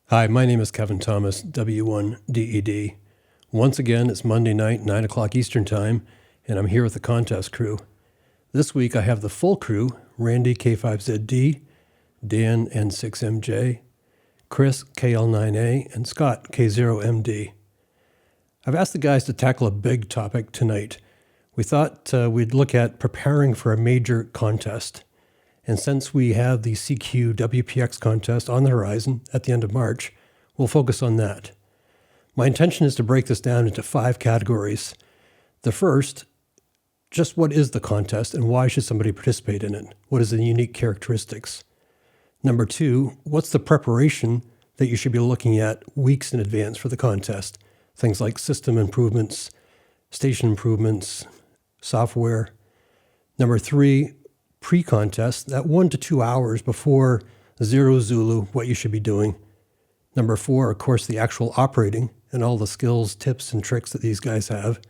Hi, my name is K.Thomas, W1DED. Once again, it's Monday night, 9 o'clock Eastern Time, and I'm here with the contest crew. This week I have the full crew, Randy K5ZD, Dan N6MJ, Chris KL9A, and Scott K0MD. I've asked the guys to tackle a big topic tonight. We thought we'd look at preparing for a major contest. And since we have the CQ WPX contest on the horizon at the end of March, we'll focus on that. My intention is to break this down into 5 categories. The first, just what is the contest and why should somebody participate in it? What is the unique characteristics? Number 2, what's the preparation that you should be looking at weeks in advance for the contest? Things like system improvements, station improvements, software. Number 3, pre-contest, that 1 to 2 hours before Zero Zulu, what you should be doing. Number 4, of course, the actual operating and all the skills, tips, and tricks that these guys have.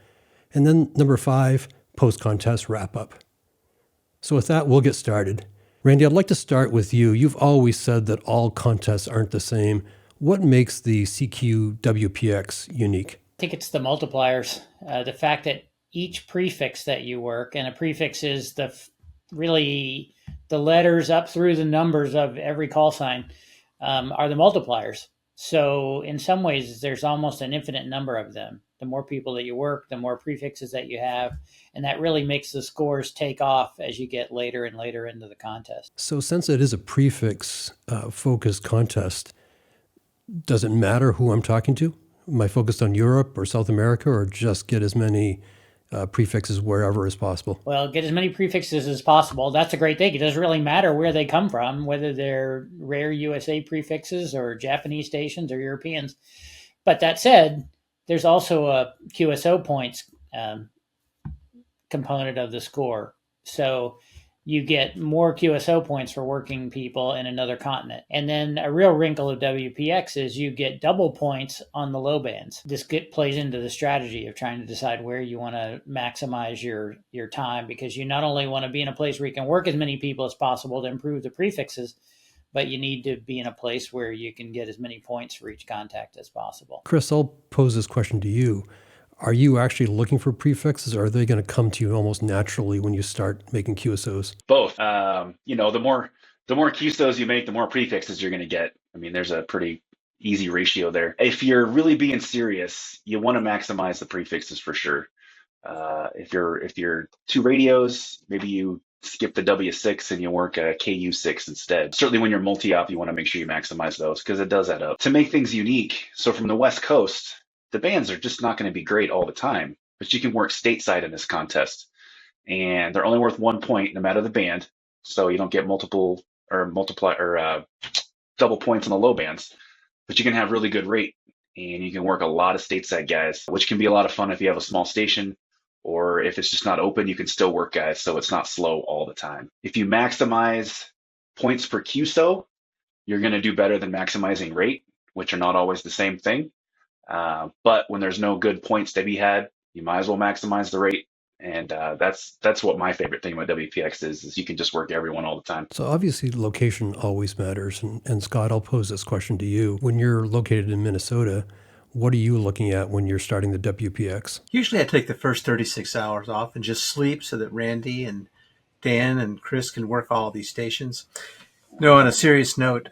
And then number 5, post-contest wrap-up. So with that, we'll get started. Randy, I'd like to start with you. You've always said that all contests aren't the same. What makes the CQ WPX unique? I think it's the multipliers, the fact that each prefix that you work, and a prefix is really the letters up through the numbers of every call sign, are the multipliers. So in some ways, there's almost an infinite number of them. The more people that you work, the more prefixes that you have, and that really makes the scores take off as you get later and later into the contest. So since it is a prefix-focused contest, does it matter who I'm talking to? Am I focused on Europe or South America, or just get as many prefixes wherever as possible? Well, get as many prefixes as possible. That's a great thing. It doesn't really matter where they come from, whether they're rare USA prefixes or Japanese stations or Europeans. But that said, there's also a QSO points component of the score. So you get more QSO points for working people in another continent. And then a real wrinkle of WPX is you get double points on the low bands. This plays into the strategy of trying to decide where you want to maximize your time, because you not only want to be in a place where you can work as many people as possible to improve the prefixes, but you need to be in a place where you can get as many points for each contact as possible. Chris, I'll pose this question to you. Are you actually looking for prefixes, or are they going to come to you almost naturally when you start making QSOs? Both. The more QSOs you make, the more prefixes you're going to get. I mean, there's a pretty easy ratio there. If you're really being serious, you want to maximize the prefixes for sure. If you're 2 radios, maybe you skip the W6 and you work a KU6 instead. Certainly when you're multi-op, you want to make sure you maximize those because it does add up. To make things unique, so from the West Coast, the bands are just not going to be great all the time, but you can work stateside in this contest. And they're only worth 1 point no matter the band. So you don't get double points on the low bands, but you can have really good rate and you can work a lot of stateside guys, which can be a lot of fun if you have a small station, or if it's just not open, you can still work guys. So it's not slow all the time. If you maximize points per QSO, you're going to do better than maximizing rate, which are not always the same thing. But when there's no good points to be had, you might as well maximize the rate. And that's what my favorite thing about WPX is you can just work everyone all the time. So obviously location always matters. And Scott, I'll pose this question to you. When you're located in Minnesota, what are you looking at when you're starting the WPX? Usually I take the first 36 hours off and just sleep so that Randy and Dan and Chris can work all these stations. No, on a serious note,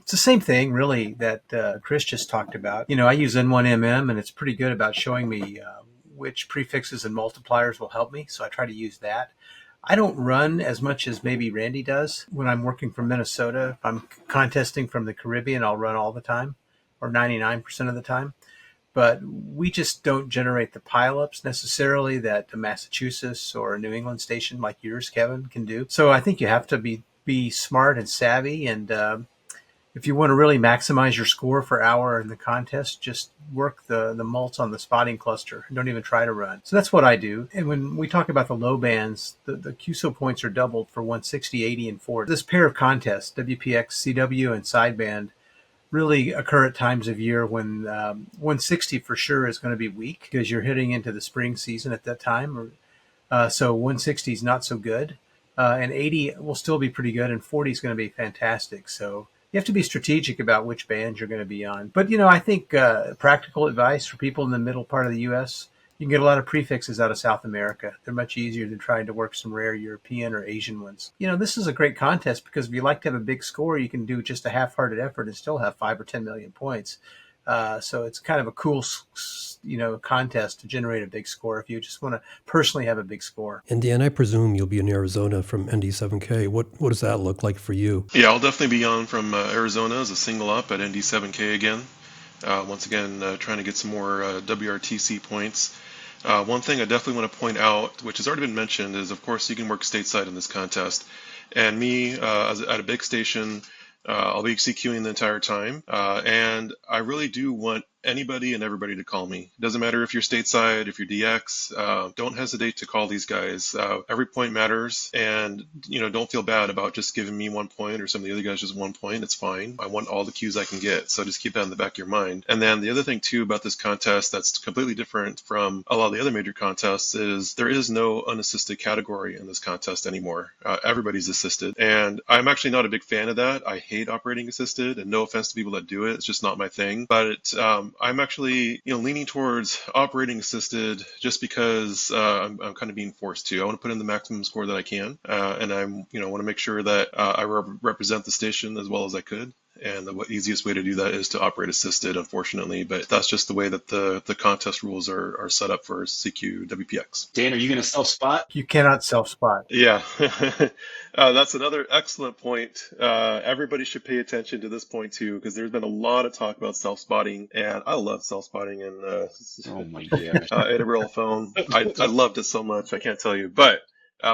it's the same thing, really, that Chris just talked about. I use N1MM, and it's pretty good about showing me which prefixes and multipliers will help me, so I try to use that. I don't run as much as maybe Randy does when I'm working from Minnesota. If I'm contesting from the Caribbean, I'll run all the time, or 99% of the time. But we just don't generate the pileups necessarily that a Massachusetts or a New England station like yours, Kevin, can do. So I think you have to be smart and savvy, and if you want to really maximize your score for hour in the contest, just work the mults on the spotting cluster. Don't even try to run. So that's what I do. And when we talk about the low bands, the QSO points are doubled for 160, 80, and 40. This pair of contests, WPX, CW, and sideband, really occur at times of year when 160 for sure is going to be weak because you're hitting into the spring season at that time. So 160 is not so good. And 80 will still be pretty good, and 40 is going to be fantastic. So you have to be strategic about which bands you're going to be on. But, I think practical advice for people in the middle part of the U.S., you can get a lot of prefixes out of South America. They're much easier than trying to work some rare European or Asian ones. This is a great contest because if you like to have a big score, you can do just a half-hearted effort and still have 5 or 10 million points. So it's kind of a cool, contest to generate a big score if you just want to personally have a big score. And Dan, I presume you'll be in Arizona from ND7K. What does that look like for you? Yeah, I'll definitely be on from Arizona as a single up at ND7K again. Once again, trying to get some more WRTC points. One thing I definitely want to point out, which has already been mentioned, is of course you can work stateside in this contest. And me, at a big station, I'll be CQing the entire time. And I really do want anybody and everybody to call me. It doesn't matter if you're stateside, if you're DX, don't hesitate to call these guys. Every point matters, and don't feel bad about just giving me 1 point or some of the other guys just 1 point. It's fine. I want all the cues I can get, so just keep that in the back of your mind. And then the other thing too about this contest that's completely different from a lot of the other major contests is there is no unassisted category in this contest anymore. Everybody's assisted, and I'm actually not a big fan of that. I hate operating assisted, and no offense to people that do it, it's just not my thing. But I'm actually, leaning towards operating assisted just because I'm kind of being forced to. I want to put in the maximum score that I can, and I'm, want to make sure that I represent the station as well as I could. And the easiest way to do that is to operate assisted, unfortunately. But that's just the way that the contest rules are set up for CQ WPX. Dan, are you going to self-spot? You cannot self-spot. Yeah, that's another excellent point. Everybody should pay attention to this point too, because there's been a lot of talk about self-spotting, and I love self-spotting and Oh my gosh. in a real phone. I loved it so much, I can't tell you. But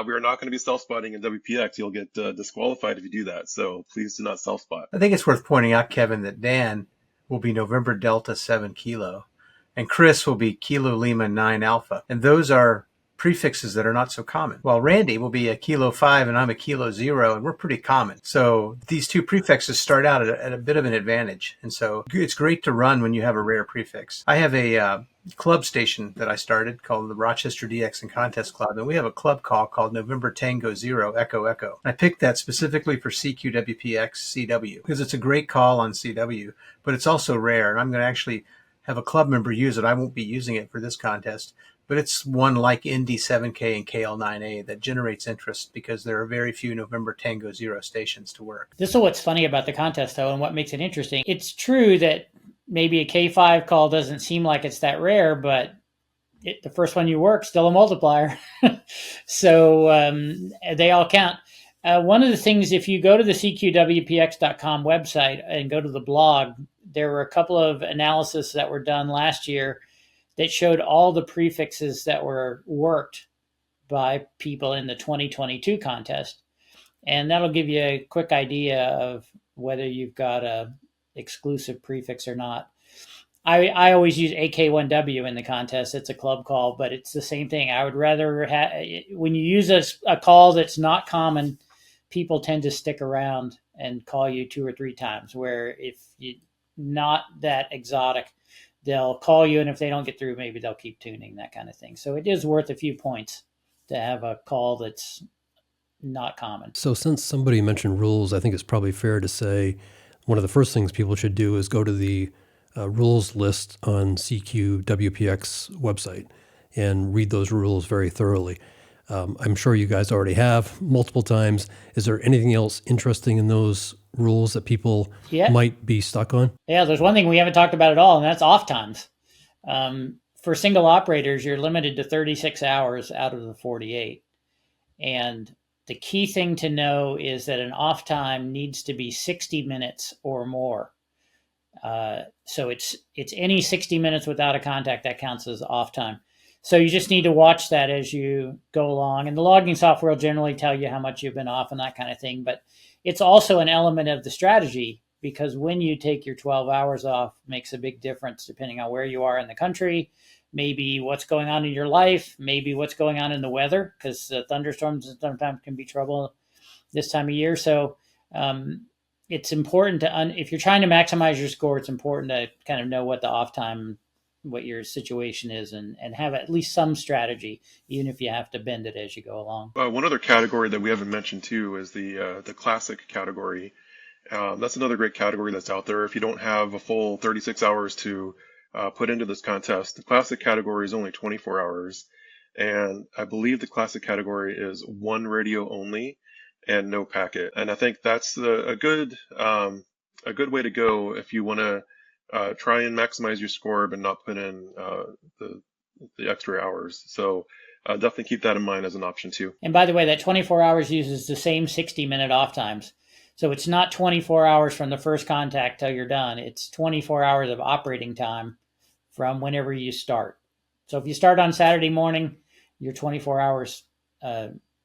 we are not going to be self-spotting in WPX. You'll get disqualified if you do that. So please do not self-spot. I think it's worth pointing out, Kevin, that Dan will be November Delta 7 Kilo, and Chris will be Kilo Lima 9 Alpha. And those are prefixes that are not so common. While Randy will be a Kilo 5 and I'm a Kilo 0, and we're pretty common. So these two prefixes start out at a bit of an advantage. And so it's great to run when you have a rare prefix. I have a club station that I started called the Rochester DX and Contest Club, and we have a club call called November Tango 0 Echo Echo. I picked that specifically for CQWPX CW because it's a great call on CW, but it's also rare, and I'm going to actually have a club member use it. I won't be using it for this contest, but it's one like ND7K and KL9A that generates interest because there are very few November Tango 0 stations to work. This is what's funny about the contest, though, and what makes it interesting. It's true that maybe a K5 call doesn't seem like it's that rare, but the first one you work, still a multiplier. So they all count. One of the things, if you go to the CQWPX.com website and go to the blog, there were a couple of analyses that were done last year that showed all the prefixes that were worked by people in the 2022 contest. And that'll give you a quick idea of whether you've got a exclusive prefix or not. I always use AK1W in the contest. It's a club call, but it's the same thing. I would rather when you use a call that's not common, people tend to stick around and call you 2 or 3 times, where if you're not that exotic, they'll call you, and if they don't get through, maybe they'll keep tuning, that kind of thing. So it is worth a few points to have a call that's not common. So since somebody mentioned rules, I think it's probably fair to say one of the first things people should do is go to the rules list on CQ WPX website and read those rules very thoroughly. I'm sure you guys already have multiple times. Is there anything else interesting in those rules that people might be stuck on? Yeah, there's one thing we haven't talked about at all, and that's off times. For single operators, you're limited to 36 hours out of the 48. And the key thing to know is that an off time needs to be 60 minutes or more. So it's any 60 minutes without a contact that counts as off time. So you just need to watch that as you go along. And the logging software will generally tell you how much you've been off and that kind of thing. But it's also an element of the strategy, because when you take your 12 hours off, makes a big difference depending on where you are in the country, maybe what's going on in your life, maybe what's going on in the weather, because thunderstorms sometimes can be trouble this time of year. So it's important to, if you're trying to maximize your score, it's important to kind of know what the off time, what your situation is, and have at least some strategy, even if you have to bend it as you go along. One other category that we haven't mentioned too is the classic category. That's another great category that's out there. If you don't have a full 36 hours to put into this contest, the classic category is only 24 hours. And I believe the classic category is one radio only and no packet. And I think that's a good way to go if you want to try and maximize your score but not put in the extra hours. So definitely keep that in mind as an option too. And by the way, that 24 hours uses the same 60-minute off times. So it's not 24 hours from the first contact till you're done. It's 24 hours of operating time from whenever you start. So if you start on Saturday morning, your 24 hours,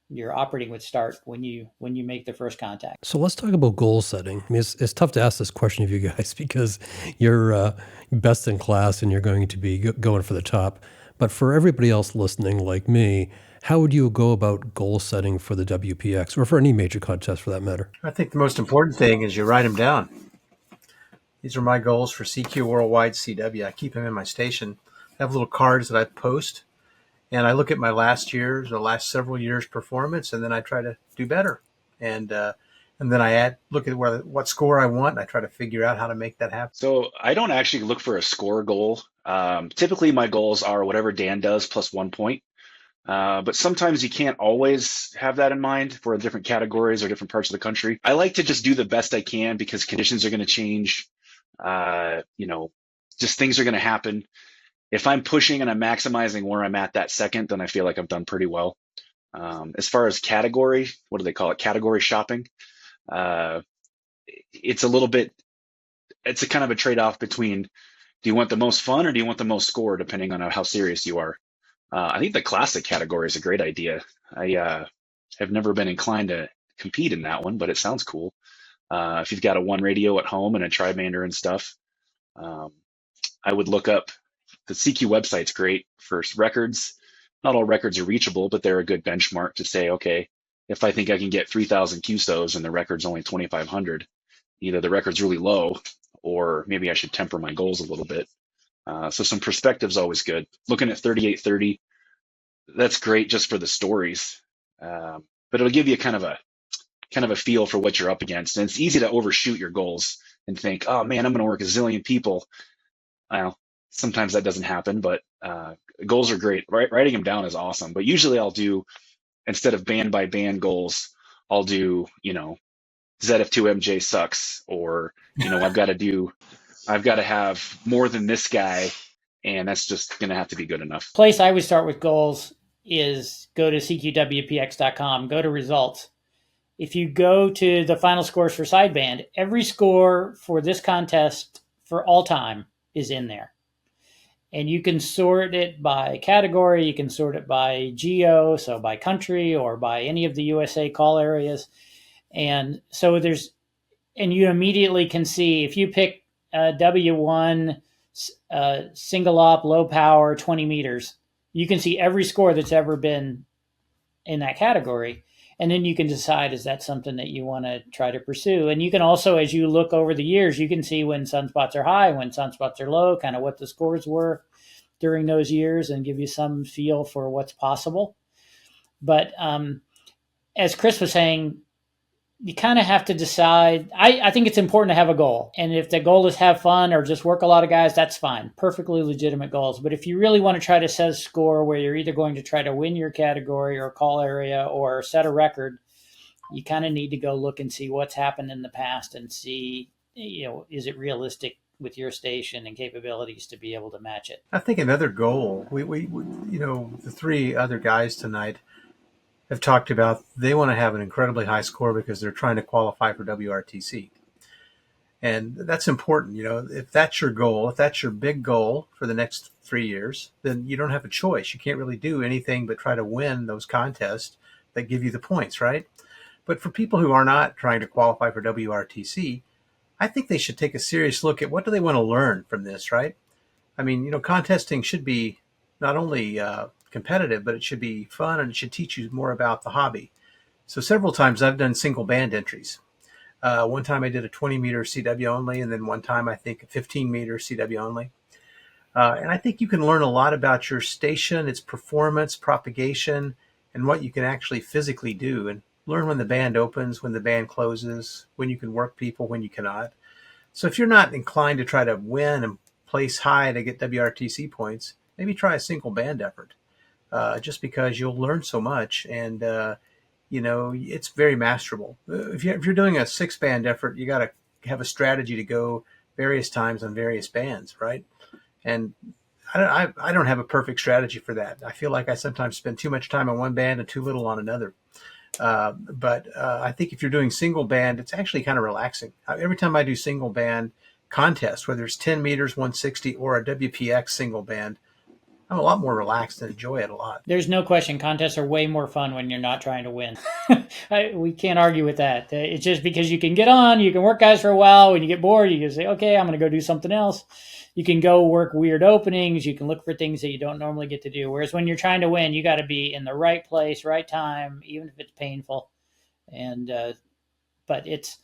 your operating would start when you make the first contact. So let's talk about goal setting. I mean, it's tough to ask this question of you guys because you're best in class and you're going to be going for the top. But for everybody else listening like me, how would you go about goal setting for the WPX or for any major contest for that matter? I think the most important thing is you write them down. These are my goals for CQ Worldwide CW. I keep them in my station. I have little cards that I post, and I look at my last several years' performance, and then I try to do better. And then I look at what score I want, and I try to figure out how to make that happen. So I don't actually look for a score goal. Typically, my goals are whatever Dan does plus 1 point. But sometimes you can't always have that in mind for different categories or different parts of the country. I like to just do the best I can because conditions are going to change. Just things are going to happen. If I'm pushing and I'm maximizing where I'm at that second, then I feel like I've done pretty well. As far as category, what do they call it? Category shopping. It's a kind of a trade-off between, do you want the most fun or do you want the most score, depending on how serious you are. I think the classic category is a great idea. I have never been inclined to compete in that one, but it sounds cool. If you've got a one radio at home and a trimander and stuff, I would look up the CQ website's great for records. Not all records are reachable, but they're a good benchmark to say, okay, if I think I can get 3,000 QSOs and the record's only 2,500, either the record's really low or maybe I should temper my goals a little bit. So some perspective's always good. Looking at 3830, that's great just for the stories, but it'll give you kind of a feel for what you're up against. And it's easy to overshoot your goals and think, oh man, I'm going to work a zillion people. Well, sometimes that doesn't happen, but goals are great. Writing them down is awesome. But usually I'll do, instead of band by band goals, I'll do, ZF2MJ sucks, or I've got to have more than this guy, and that's just going to have to be good enough. Place I would start with goals is go to cqwpx.com, go to results. If you go to the final scores for sideband, every score for this contest for all time is in there. And you can sort it by category, you can sort it by geo, so by country or by any of the USA call areas. And so and you immediately can see if you pick W1 single op, low power, 20 meters, you can see every score that's ever been in that category. And then you can decide, is that something that you want to try to pursue? And you can also, as you look over the years, you can see when sunspots are high, when sunspots are low, kind of what the scores were during those years and give you some feel for what's possible. But as Chris was saying, you kind of have to decide. I think it's important to have a goal. And if the goal is have fun or just work a lot of guys, that's fine. Perfectly legitimate goals. But if you really want to try to set a score where you're either going to try to win your category or call area or set a record, you kind of need to go look and see what's happened in the past and see, is it realistic with your station and capabilities to be able to match it. I think another goal, we the three other guys tonight have talked about they want to have an incredibly high score because they're trying to qualify for WRTC. And that's important. If that's your goal, if that's your big goal for the next 3 years, then you don't have a choice. You can't really do anything but try to win those contests that give you the points, right? But for people who are not trying to qualify for WRTC, I think they should take a serious look at what do they want to learn from this, right? I mean, contesting should be not only competitive, but it should be fun and it should teach you more about the hobby. So several times I've done single band entries. One time I did a 20 meter CW only, and then one time I think a 15 meter CW only. And I think you can learn a lot about your station, its performance, propagation, and what you can actually physically do. And learn when the band opens, when the band closes, when you can work people, when you cannot. So if you're not inclined to try to win and place high to get WRTC points, maybe try a single band effort, just because you'll learn so much, and it's very masterable. If you're doing a 6-band effort, you got to have a strategy to go various times on various bands, right? And I don't have a perfect strategy for that. I feel like I sometimes spend too much time on one band and too little on another. But I think if you're doing single band, it's actually kind of relaxing. Every time I do single band contests, whether it's 10 meters, 160, or a WPX single band, I'm a lot more relaxed and enjoy it a lot. There's no question. Contests are way more fun when you're not trying to win. We can't argue with that. It's just because you can get on, you can work guys for a while. When you get bored, you can say, okay, I'm going to go do something else. You can go work weird openings. You can look for things that you don't normally get to do. Whereas when you're trying to win, you got to be in the right place, right time, even if it's painful. And but it's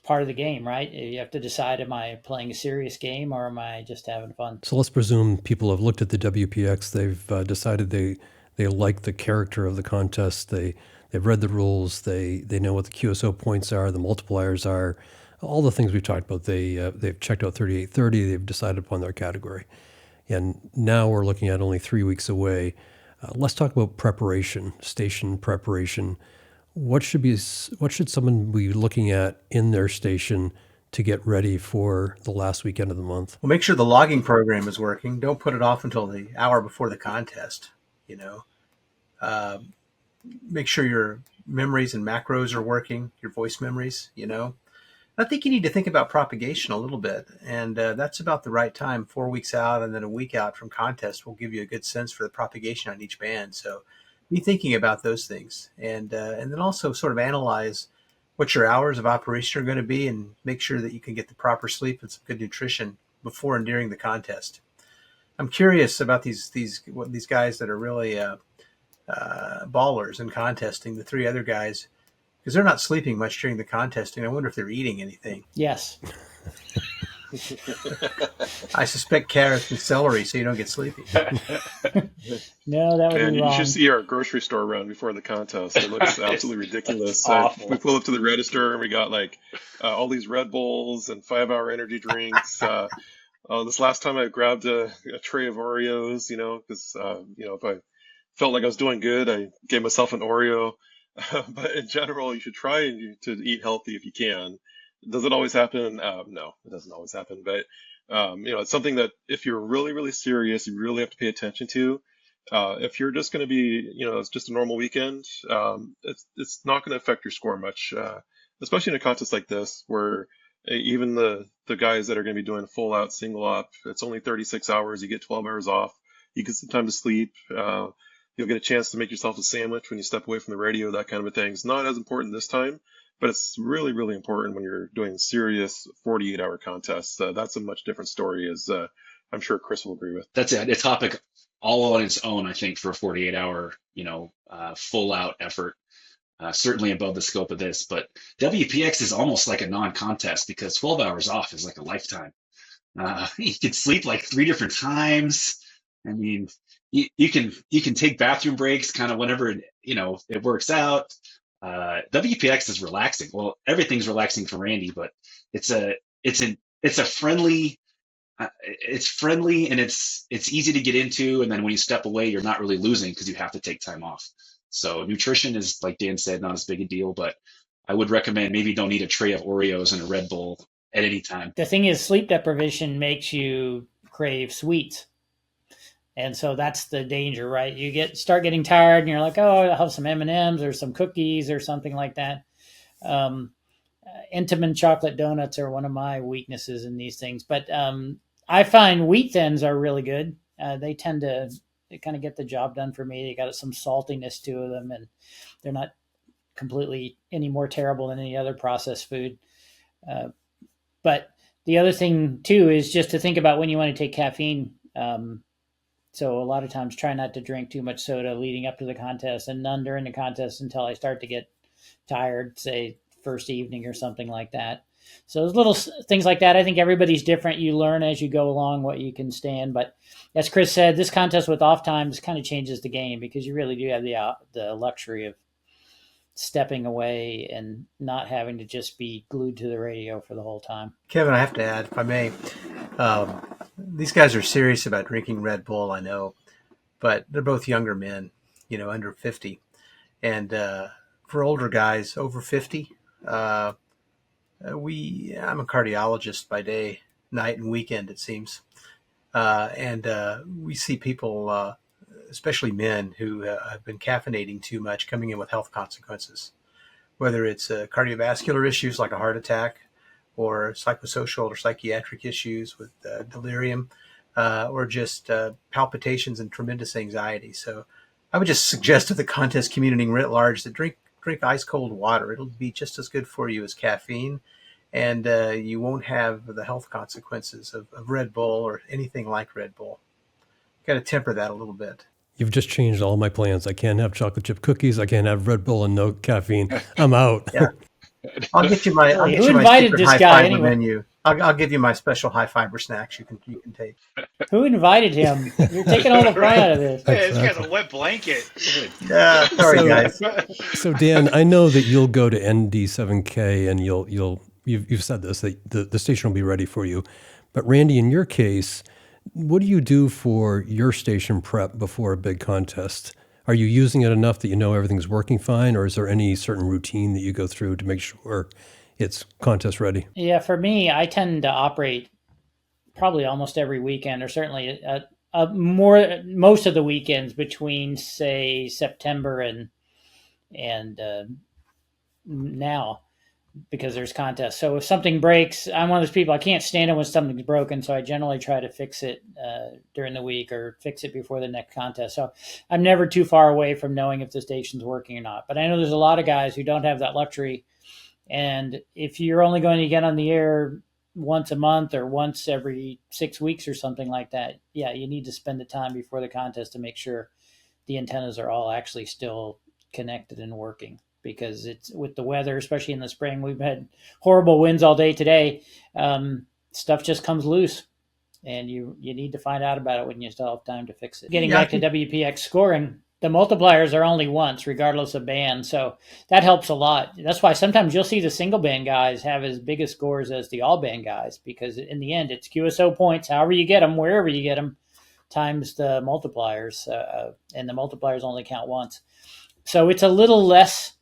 part of the game, right? You have to decide, am I playing a serious game or am I just having fun? So let's presume people have looked at the WPX. They've decided they like the character of the contest. They've read the rules. They know what the QSO points are, the multipliers are, all the things we've talked about. They've checked out 3830. They've decided upon their category. And now we're looking at only 3 weeks away. Let's talk about preparation, station preparation. What should someone be looking at in their station to get ready for the last weekend of the month? Well, make sure the logging program is working. Don't put it off until the hour before the contest. Make sure your memories and macros are working, your voice memories. I think you need to think about propagation a little bit, and that's about the right time. 4 weeks out and then a week out from contest will give you a good sense for the propagation on each band. So be thinking about those things, and then also sort of analyze what your hours of operation are going to be, and make sure that you can get the proper sleep and some good nutrition before and during the contest. I'm curious about these guys that are really ballers in contesting, the 3 other guys, because they're not sleeping much during the contesting. I wonder if they're eating anything. Yes. I suspect carrots and celery, so you don't get sleepy. No, that would be You wrong. should see our grocery store run before the contest. It looks absolutely ridiculous. Awful. We pull up to the register and we got all these Red Bulls and 5-hour energy drinks. This last time I grabbed a tray of Oreos, because if I felt like I was doing good, I gave myself an Oreo. But in general, you should try to eat healthy if you can. Does it always happen? No, it doesn't always happen. But it's something that if you're really, really serious, you really have to pay attention to. If you're just going to be, it's just a normal weekend, it's not going to affect your score much, especially in a contest like this, where even the guys that are going to be doing a full out single op, it's only 36 hours. You get 12 hours off. You get some time to sleep. You'll get a chance to make yourself a sandwich when you step away from the radio, that kind of a thing. It's not as important this time, but it's really, really important when you're doing serious 48-hour contests. That's a much different story, as I'm sure Chris will agree with. That's a topic all on its own, I think, for a 48-hour, full out effort. Certainly above the scope of this, but WPX is almost like a non-contest because 12 hours off is like a lifetime. You can sleep like 3 different times. I mean, you can take bathroom breaks kind of whenever it works out. WPX is relaxing. Well, everything's relaxing for Randy, but it's a friendly. It's friendly and it's easy to get into, and then when you step away, you're not really losing because you have to take time off. So nutrition is, like Dan said, not as big a deal, but I would recommend maybe don't eat a tray of Oreos and a Red Bull at any time. The thing is, sleep deprivation makes you crave sweets. And so that's the danger, right? You start getting tired and you're like, oh, I'll have some M&Ms or some cookies or something like that. Entenmann chocolate donuts are one of my weaknesses in these things. But I find wheat thins are really good. They kind of get the job done for me. They got some saltiness to them, and they're not completely any more terrible than any other processed food. But the other thing, too, is just to think about when you want to take caffeine. So a lot of times try not to drink too much soda leading up to the contest, and none during the contest until I start to get tired, say first evening or something like that. So those little things like that, I think everybody's different. You learn as you go along what you can stand. But as Chris said, this contest with off times kind of changes the game because you really do have the luxury of stepping away and not having to just be glued to the radio for the whole time. Kevin, I have to add, if I may, these guys are serious about drinking Red Bull, I know, but they're both younger men, under 50. And for older guys over 50, I'm a cardiologist by day, night, and weekend, it seems. And we see people, especially men, who have been caffeinating too much, coming in with health consequences, whether it's cardiovascular issues like a heart attack, or psychosocial or psychiatric issues with delirium, or just palpitations and tremendous anxiety. So I would just suggest to the contest community writ large that drink ice cold water. It'll be just as good for you as caffeine, and you won't have the health consequences of Red Bull or anything like Red Bull. Got to temper that a little bit. You've just changed all my plans. I can't have chocolate chip cookies. I can't have Red Bull and no caffeine. I'm out. Yeah. I'll get you my invited this high guy fiber anyway? menu. I'll give you my special high fiber snacks you can take. Who invited him? You're taking all the fun out of this. Hey, this guy's a wet blanket. Yeah, sorry guys. So Dan, I know that you'll go to ND7K and you've said this, that the station will be ready for you. But Randy, in your case, what do you do for your station prep before a big contest? Are you using it enough that you know everything's working fine, or is there any certain routine that you go through to make sure it's contest ready? Yeah, for me, I tend to operate probably almost every weekend, or certainly most of the weekends between, say, September and now, because there's contests. So if something breaks, I'm one of those people, I can't stand it when something's broken, so I generally try to fix it during the week or fix it before the next contest. So I'm never too far away from knowing if the station's working or not. But I know there's a lot of guys who don't have that luxury, and if you're only going to get on the air once a month or once every 6 weeks or something like that, yeah, you need to spend the time before the contest to make sure the antennas are all actually still connected and working. Because it's with the weather, especially in the spring, we've had horrible winds all day today. Stuff just comes loose, and you need to find out about it when you still have time to fix it. Getting back to WPX scoring, the multipliers are only once, regardless of band, so that helps a lot. That's why sometimes you'll see the single band guys have as big a scores as the all band guys, because in the end, it's QSO points, however you get them, wherever you get them, times the multipliers, and the multipliers only count once. So it's a little less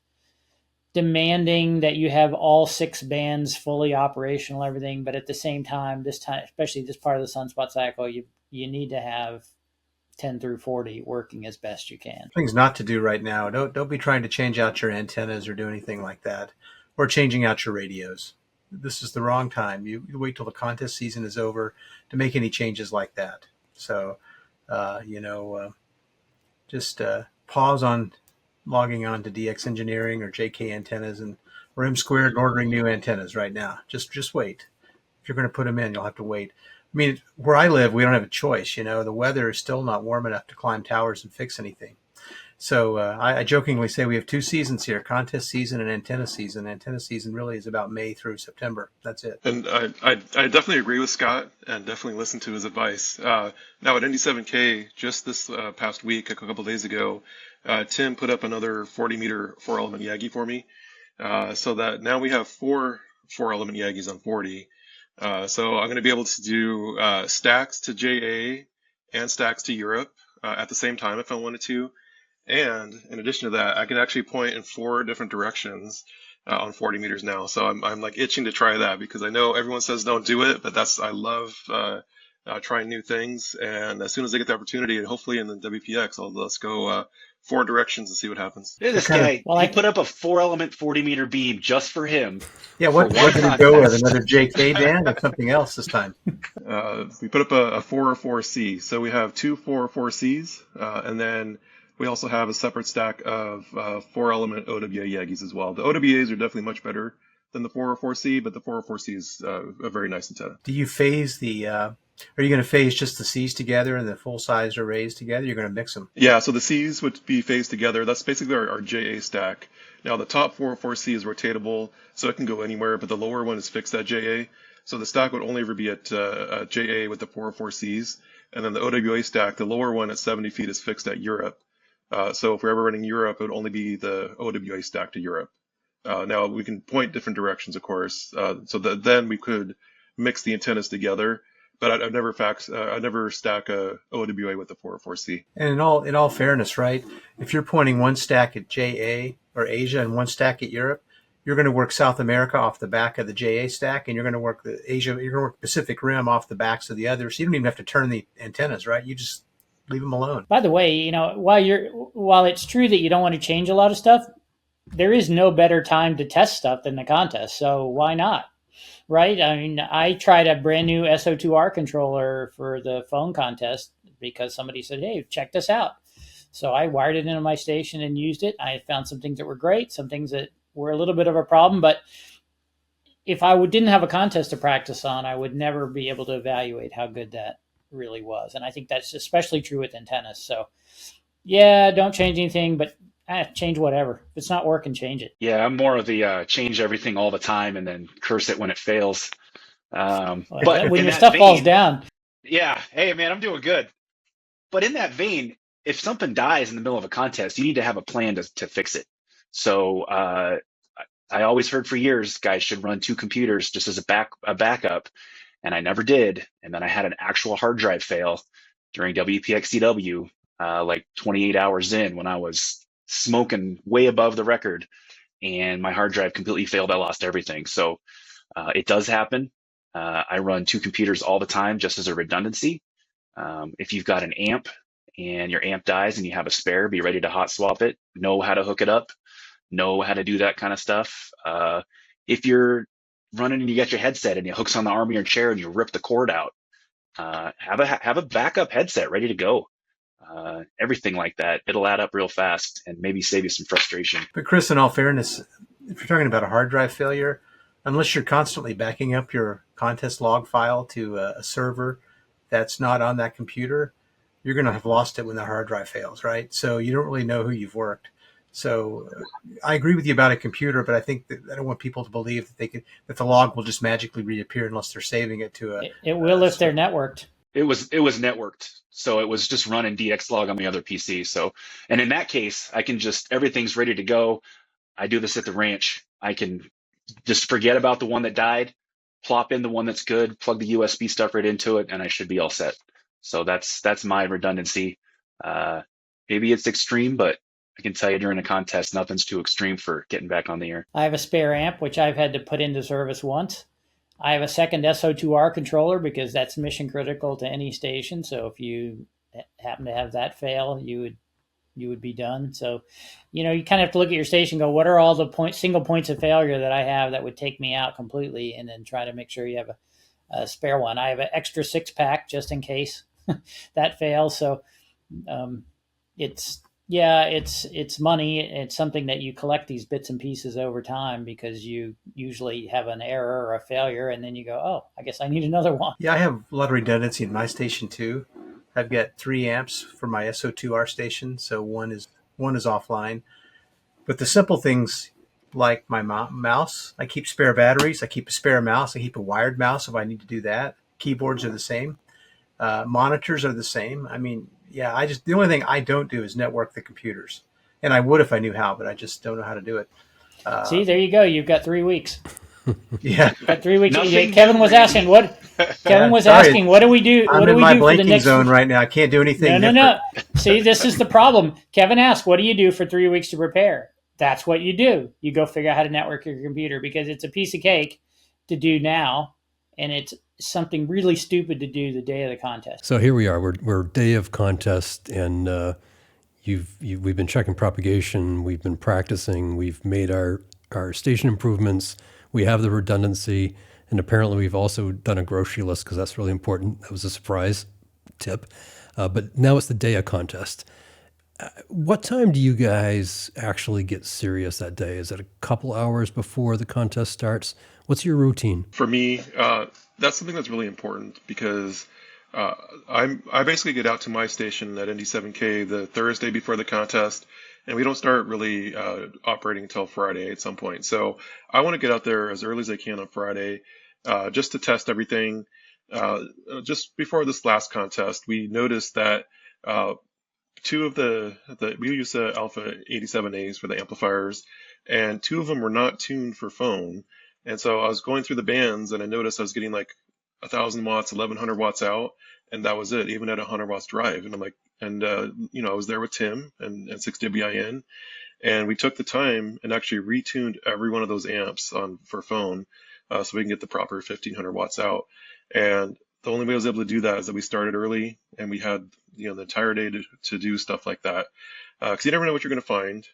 demanding that you have all 6 bands fully operational, everything, but at the same time, especially this part of the sunspot cycle, you need to have 10 through 40 working as best you can. Things not to do right now. Don't be trying to change out your antennas or do anything like that, or changing out your radios. This is the wrong time. You wait till the contest season is over to make any changes like that. So, just pause on logging on to DX Engineering or JK Antennas or M Squared and ordering new antennas right now. Just wait. If you're going to put them in, you'll have to wait. I mean, where I live, we don't have a choice. The weather is still not warm enough to climb towers and fix anything. So I jokingly say we have 2 seasons here, contest season and antenna season. Antenna season really is about May through September. That's it. And I definitely agree with Scott and definitely listen to his advice. Now at ND7K, just this past week, a couple days ago, Tim put up another 40-meter 4-element Yagi for me. So that now we have 4 4-element Yagis on 40. So I'm going to be able to do stacks to JA and stacks to Europe at the same time if I wanted to. And in addition to that, I can actually point in 4 different directions on 40 meters now. So I'm like itching to try that, because I know everyone says don't do it, but I love trying new things. And as soon as I get the opportunity, and hopefully in the WPX, let's go 4 directions and see what happens. Look at this guy. He put up a 4-element 40-meter beam just for him. Yeah, what did he go with? Another JK, Dan, or something else this time? We put up a 404C. So we have 2 404Cs, and then we also have a separate stack of 4-element OWA Yagis as well. The OWAs are definitely much better than the 404C, but the 404C is a very nice antenna. Do you phase are you going to phase just the Cs together and the full-size arrays together? You're going to mix them? Yeah, so the Cs would be phased together. That's basically our JA stack. Now, the top 404C is rotatable, so it can go anywhere, but the lower one is fixed at JA. So the stack would only ever be at JA with the 404Cs. And then the OWA stack, the lower one at 70 feet is fixed at Europe. So if we're ever running Europe, it would only be the OWA stack to Europe. Now we can point different directions, of course, so that then we could mix the antennas together. But I've never stack a OWA with the 404C. And in all fairness, right? If you're pointing one stack at JA or Asia and one stack at Europe, you're going to work South America off the back of the JA stack, and you're going to work the Asia, you're going to work Pacific Rim off the backs of the others. So you don't even have to turn the antennas, right? You just leave them alone. By the way, while it's true that you don't want to change a lot of stuff, there is no better time to test stuff than the contest. So why not? Right? I mean, I tried a brand new SO2R controller for the phone contest because somebody said, "Hey, check this out." So I wired it into my station and used it. I found some things that were great, some things that were a little bit of a problem. But if I didn't have a contest to practice on, I would never be able to evaluate how good that really was. And I think that's especially true with antennas. So yeah, don't change anything, but change whatever. If it's not working, change it. Yeah, I'm more of the change everything all the time and then curse it when it fails. Well, But when in your that stuff falls vein, down, yeah, hey man, I'm doing good. But in that vein, if something dies in the middle of a contest, you need to have a plan to fix it. So I always heard for years guys should run two computers just as a backup, and I never did. And then I had an actual hard drive fail during WPX CW, like 28 hours in when I was smoking way above the record, and my hard drive completely failed. I lost everything. So it does happen. I run two computers all the time just as a redundancy. If you've got an amp and your amp dies and you have a spare, be ready to hot swap it. Know how to hook it up. Know how to do that kind of stuff. If you're running and you got your headset and it hooks on the arm of your chair and you rip the cord out, have a backup headset ready to go. Everything like that, it'll add up real fast and maybe save you some frustration. But Chris, in all fairness, if you're talking about a hard drive failure, unless you're constantly backing up your contest log file to a server that's not on that computer, you're going to have lost it when the hard drive fails, right? So you don't really know who you've worked. So I agree with you about a computer, but I think that I don't want people to believe that the log will just magically reappear unless they're saving it to a. it will if they're networked. It was networked, so it was just running DXlog on the other PC. So, and in that case, I can just everything's ready to go. I do this at the ranch. I can just forget about the one that died, plop in the one that's good, plug the USB stuff right into it, and I should be all set. So that's my redundancy. Maybe it's extreme, but I can tell you during a contest, nothing's too extreme for getting back on the air. I have a spare amp, which I've had to put into service once. I have a second SO2R controller because that's mission critical to any station. So if you happen to have that fail, you would be done. So, you kind of have to look at your station and go, what are all the single points of failure that I have that would take me out completely, and then try to make sure you have a spare one. I have an extra 6-pack just in case that fails. So it's money. It's something that you collect these bits and pieces over time because you usually have an error or a failure, and then you go, oh, I guess I need another one. Yeah, I have a lot of redundancy in my station too. I've got 3 amps for my SO2R station, so one is offline. But the simple things like my mouse, I keep spare batteries, I keep a spare mouse, I keep a wired mouse if I need to do that. Keyboards are the same. Monitors are the same. I mean, yeah, the only thing I don't do is network the computers. And I would if I knew how, but I just don't know how to do it. See, there you go. You've got 3 weeks. Yeah. You've got 3 weeks. Nothing Kevin was asking what do we do? I'm What do in we my do for the blanking next zone right now. I can't do anything. No. See, this is the problem. Kevin asked, what do you do for 3 weeks to prepare? That's what you do. You go figure out how to network your computer because it's a piece of cake to do now, and it's something really stupid to do the day of the contest. So here we are. We're day of contest, and we've been checking propagation. We've been practicing. We've made our station improvements. We have the redundancy, and apparently we've also done a grocery list because that's really important. That was a surprise tip. But now it's the day of contest. What time do you guys actually get serious that day? Is it a couple hours before the contest starts? What's your routine? For me, that's something that's really important because I basically get out to my station at ND7K the Thursday before the contest, and we don't start really operating until Friday at some point. So I want to get out there as early as I can on Friday just to test everything. Just before this last contest, we noticed that two of we use the Alpha 87As for the amplifiers, and two of them were not tuned for phone. And so I was going through the bands, and I noticed I was getting like 1,000 watts, 1,100 watts out, and that was it, even at 100 watts drive. And I'm like, and I was there with Tim and 6WIN, and we took the time and actually retuned every one of those amps for phone, so we can get the proper 1,500 watts out. And the only way I was able to do that is that we started early, and we had the entire day to do stuff like that, because you never know what you're going to find.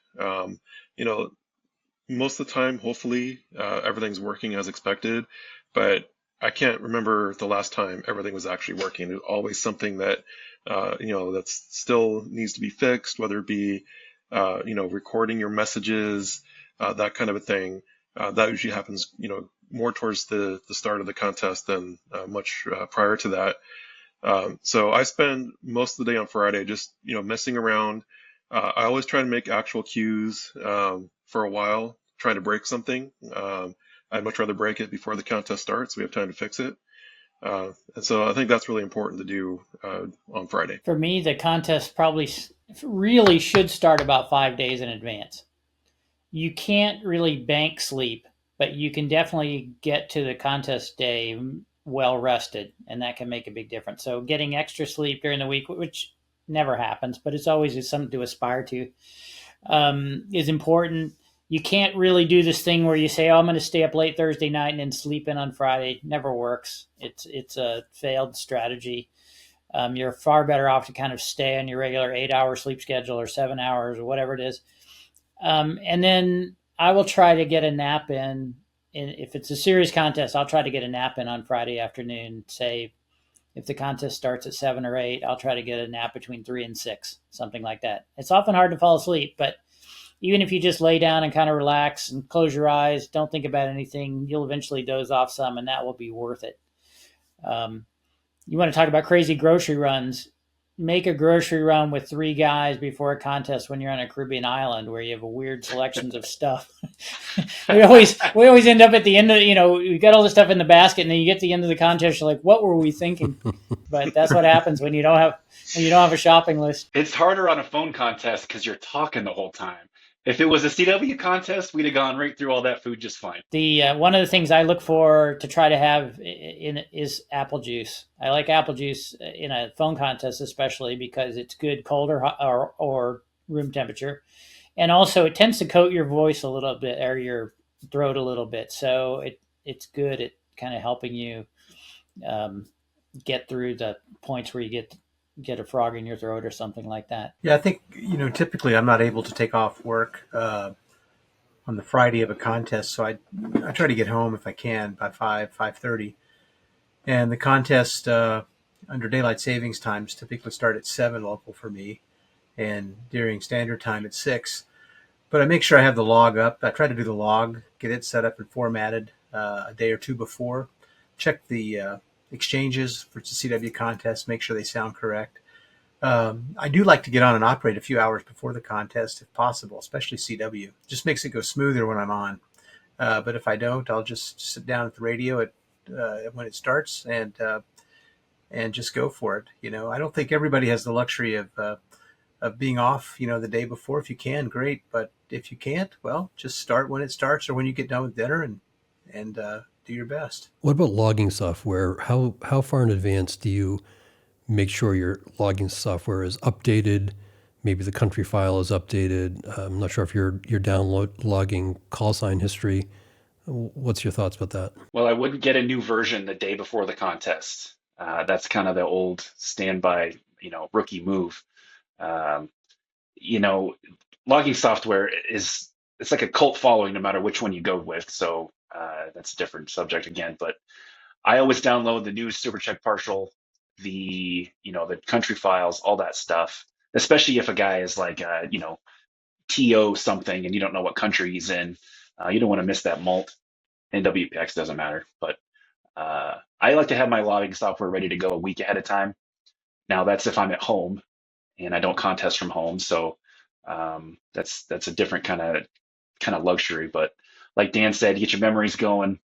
Most of the time, hopefully, everything's working as expected, but I can't remember the last time everything was actually working. There's always something that that still needs to be fixed, whether it be recording your messages, that kind of a thing. That usually happens more towards the start of the contest than much prior to that. So I spend most of the day on Friday just messing around. I always try to make actual cues for a while, trying to break something. I'd much rather break it before the contest starts, so we have time to fix it. And so I think that's really important to do on Friday. For me, the contest probably really should start about 5 days in advance. You can't really bank sleep, but you can definitely get to the contest day well rested, and that can make a big difference. So getting extra sleep during the week, which never happens, but it's always something to aspire to, is important. You can't really do this thing where you say, I'm going to stay up late Thursday night and then sleep in on Friday. Never works. It's a failed strategy. You're far better off to kind of stay on your regular 8-hour sleep schedule or 7 hours or whatever it is. And then I will try to get a nap in. If it's a serious contest, I'll try to get a nap in on Friday afternoon. Say, if the contest starts at 7 or 8, I'll try to get a nap between 3 and 6, something like that. It's often hard to fall asleep, but even if you just lay down and kind of relax and close your eyes, don't think about anything, you'll eventually doze off some, and that will be worth it. You want to talk about crazy grocery runs? Make a grocery run with 3 guys before a contest when you're on a Caribbean island where you have weird selections of stuff. we always end up at the end of, we got all the stuff in the basket, and then you get to the end of the contest, you're like, what were we thinking? But that's what happens when you don't have a shopping list. It's harder on a phone contest because you're talking the whole time. If it was a CW contest, we'd have gone right through all that food just fine. The one of the things I look for to try to have is apple juice. I like apple juice in a phone contest, especially because it's good cold or room temperature, and also it tends to coat your voice a little bit or your throat a little bit. So it's good at kind of helping you get through the points where you get a frog in your throat or something like that. Yeah, I think, typically I'm not able to take off work on the Friday of a contest, so I try to get home if I can by 5:30. And the contest under daylight savings times typically start at 7 local for me, and during standard time at 6. But I make sure I have the log up. I try to do the log, get it set up and formatted a day or two before. Check the exchanges for the CW contest, make sure they sound correct. I do like to get on and operate a few hours before the contest if possible, especially CW. Just makes it go smoother when I'm on. But if I don't, I'll just sit down at the radio when it starts and just go for it. I don't think everybody has the luxury of being off, the day before. If you can, great. But if you can't, well, just start when it starts or when you get done with dinner and do your best. What about logging software? How far in advance do you make sure your logging software is updated? Maybe the country file is updated. I'm not sure if you're logging call sign history. What's your thoughts about that? Well, I wouldn't get a new version the day before the contest. That's kind of the old standby, rookie move. Logging software it's like a cult following no matter which one you go with. So that's a different subject again. But I always download the new SuperCheck partial, the country files, all that stuff. Especially if a guy is like TO something and you don't know what country he's in. You don't want to miss that mult. And WPX doesn't matter. But I like to have my logging software ready to go a week ahead of time. Now that's if I'm at home and I don't contest from home. So that's a different kind of luxury. But like Dan said, get your memories going,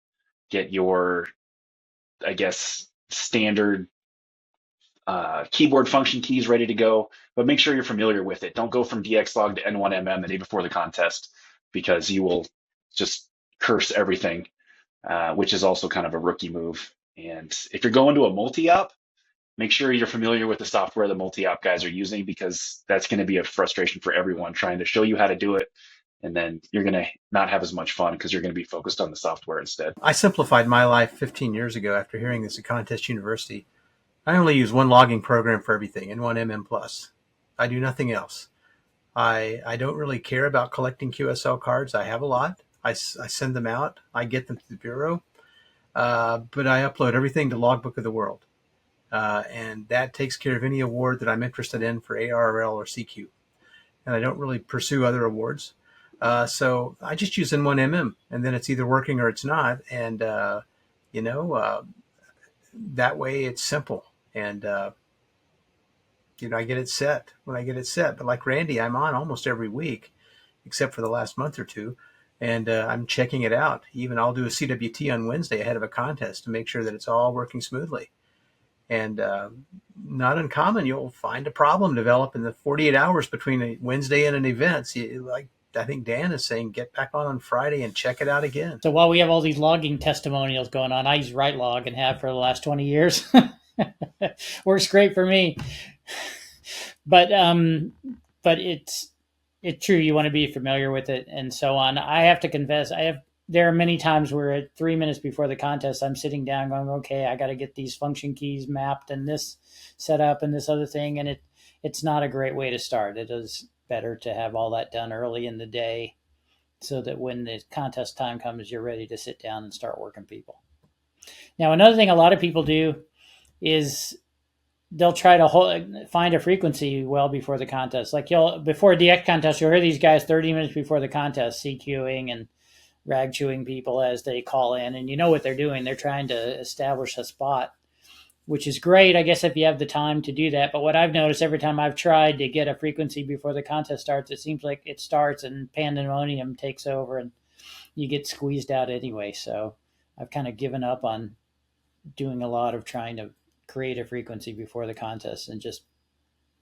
get your, I guess, standard keyboard function keys ready to go, but make sure you're familiar with it. Don't go from DX log to N1MM the day before the contest, because you will just curse everything, which is also kind of a rookie move. And if you're going to a multi-op, make sure you're familiar with the software the multi-op guys are using, because that's going to be a frustration for everyone trying to show you how to do it. And then you're going to not have as much fun because you're going to be focused on the software instead. I simplified my life 15 years ago after hearing this at Contest University. I only use one logging program for everything, N1MM Plus. I do nothing else. I don't really care about collecting QSL cards. I have a lot. I send them out. I get them to the Bureau. But I upload everything to Logbook of the World. And that takes care of any award that I'm interested in for ARRL or CQ. And I don't really pursue other awards. So I just use N1MM, and then it's either working or it's not. And, that way it's simple. And, I get it set when I get it set. But like Randy, I'm on almost every week, except for the last month or two. And I'm checking it out. Even I'll do a CWT on Wednesday ahead of a contest to make sure that it's all working smoothly. And not uncommon, you'll find a problem develop in the 48 hours between a Wednesday and an event. So I think Dan is saying, get back on Friday and check it out again. So while we have all these logging testimonials going on, I use WriteLog and have for the last 20 years. Works great for me. But it's true. You want to be familiar with it and so on. I have to confess, there are many times where at 3 minutes before the contest, I'm sitting down going, okay, I got to get these function keys mapped and this set up and this other thing. And it's not a great way to start. It is better to have all that done early in the day so that when the contest time comes, you're ready to sit down and start working people. Now, another thing a lot of people do is they'll try to find a frequency well before the contest. Like before a DX contest, you'll hear these guys 30 minutes before the contest CQing and rag chewing people as they call in, and you know what they're doing. They're trying to establish a spot, which is great, I guess, if you have the time to do that. But what I've noticed every time I've tried to get a frequency before the contest starts, it seems like it starts and pandemonium takes over and you get squeezed out anyway. So I've kind of given up on doing a lot of trying to create a frequency before the contest, and just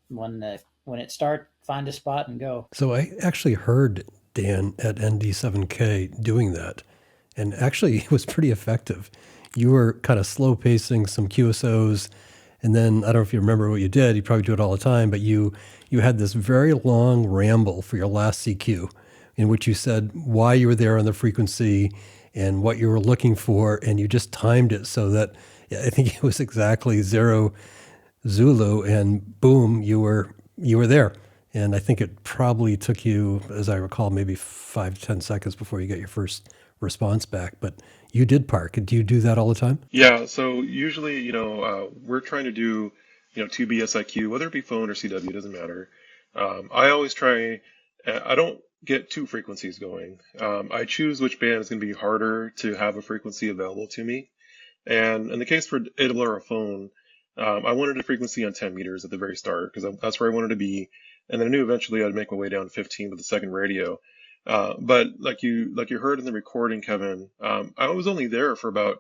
when it starts, find a spot and go. So I actually heard Dan at ND7K doing that, and actually it was pretty effective. You were kind of slow pacing some QSOs, and then I don't know if you remember what you did. You probably do it all the time, but you had this very long ramble for your last CQ in which you said why you were there on the frequency and what you were looking for, and you just timed it so that I think it was exactly 0 Zulu, and boom, you were there. And I think it probably took you, as I recall, maybe 5 to 10 seconds before you got your first response back. But you did park. Do you do that all the time? Yeah, so usually, we're trying to do, 2 BSIQ, whether it be phone or CW, doesn't matter. I always try, I don't get 2 frequencies going. I choose which band is going to be harder to have a frequency available to me. And in the case for AWL or a phone, I wanted a frequency on 10 meters at the very start because that's where I wanted to be. And then I knew eventually I'd make my way down to 15 with the second radio. But like you heard in the recording, Kevin, I was only there for about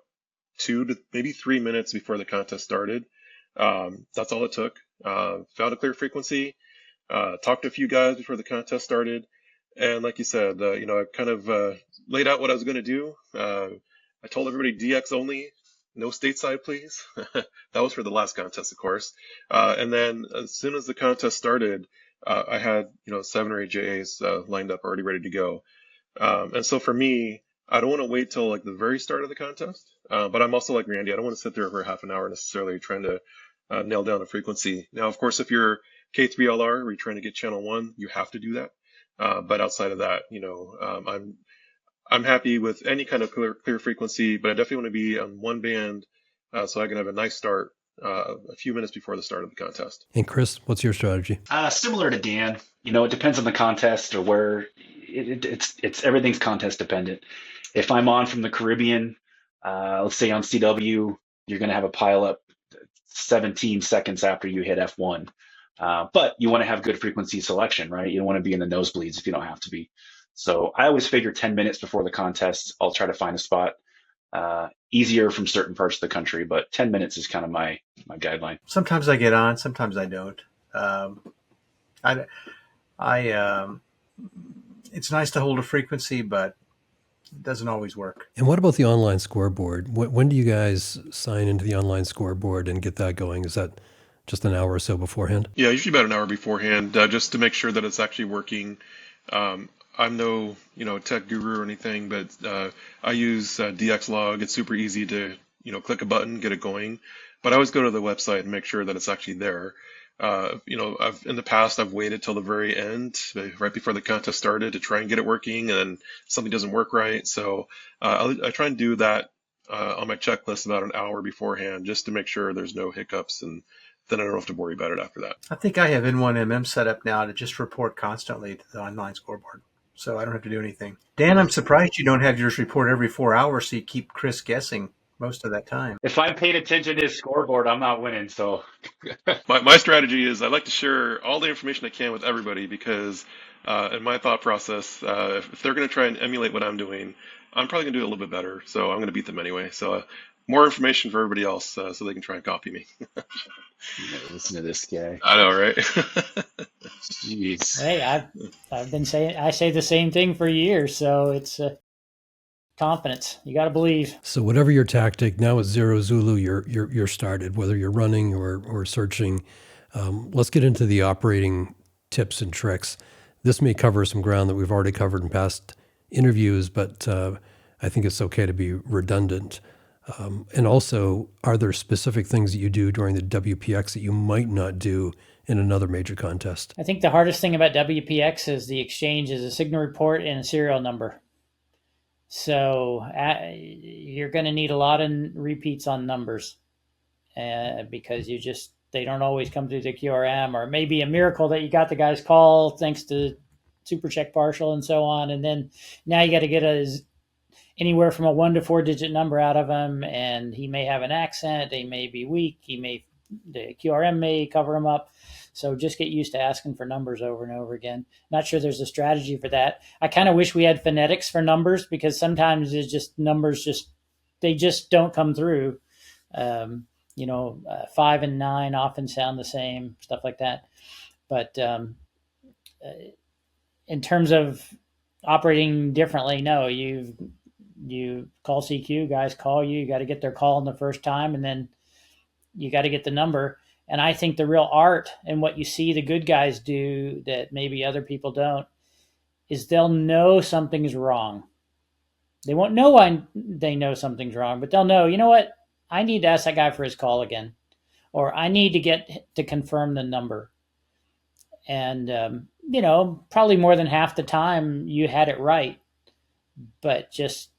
2 to maybe 3 minutes before the contest started. That's all it took. Found a clear frequency, talked to a few guys before the contest started. And like you said, I kind of laid out what I was going to do. I told everybody DX only. No stateside, please. That was for the last contest, of course. And then as soon as the contest started, I had 7 or 8 JAs lined up, already ready to go. And so for me, I don't want to wait till like the very start of the contest. But I'm also like Randy. I don't want to sit there for half an hour necessarily trying to nail down a frequency. Now, of course, if you're K3LR or you're trying to get channel 1, you have to do that. But outside of that, I'm happy with any kind of clear frequency, but I definitely want to be on one band so I can have a nice start a few minutes before the start of the contest. And Chris, what's your strategy? Similar to Dan, it depends on the contest or where it's everything's contest dependent. If I'm on from the Caribbean, let's say on CW, you're going to have a pile up 17 seconds after you hit F1. But you want to have good frequency selection, right? You don't want to be in the nosebleeds if you don't have to be. So I always figure 10 minutes before the contest, I'll try to find a spot. Easier from certain parts of the country, but 10 minutes is kind of my guideline. Sometimes I get on, sometimes I don't. I, it's nice to hold a frequency, but it doesn't always work. And what about the online scoreboard? When do you guys sign into the online scoreboard and get that going? Is that just an hour or so beforehand? Yeah, usually about an hour beforehand, just to make sure that it's actually working. I'm no, tech guru or anything, but I use DXlog. It's super easy to, click a button, get it going. But I always go to the website and make sure that it's actually there. In the past, I've waited till the very end, right before the contest started, to try and get it working, and then something doesn't work right. So I try and do that on my checklist about an hour beforehand, just to make sure there's no hiccups, and then I don't have to worry about it after that. I think I have N1MM set up now to just report constantly to the online scoreboard, so I don't have to do anything. Dan, I'm surprised you don't have yours report every 4 hours so you keep Chris guessing most of that time. If I'm paying attention to his scoreboard, I'm not winning. So My strategy is I like to share all the information I can with everybody, because in my thought process, if they're going to try and emulate what I'm doing, I'm probably going to do it a little bit better. So I'm going to beat them anyway. So more information for everybody else, so they can try and copy me. listen to this guy. I know, right? Jeez. Hey, I've been saying, I say the same thing for years, so it's confidence. You got to believe. So whatever your tactic, now with Zero Zulu, you're started, whether you're running or searching. Let's get into the operating tips and tricks. This may cover some ground that we've already covered in past interviews, but I think it's okay to be redundant. And also, are there specific things that you do during the WPX that you might not do in another major contest? I think the hardest thing about WPX is the exchange is a signal report and a serial number. So you're going to need a lot of repeats on numbers because they don't always come through the QRM, or it may be a miracle that you got the guy's call thanks to super check partial and so on. And then now you got to get anywhere from a 1 to 4 digit number out of him, and he may have an accent, he may be weak, the QRM may cover him up. So just get used to asking for numbers over and over again. Not sure there's a strategy for that. I kind of wish we had phonetics for numbers, because sometimes it's just numbers they just don't come through. 5 and 9 often sound the same, stuff like that. But in terms of operating differently, no, you call CQ, guys call you. You got to get their call in the first time, and then you got to get the number. And I think the real art and what you see the good guys do that maybe other people don't is they'll know something's wrong. They won't know they know something's wrong, but they'll know, you know what? I need to ask that guy for his call again, or I need to get to confirm the number. And, probably more than half the time you had it right, but just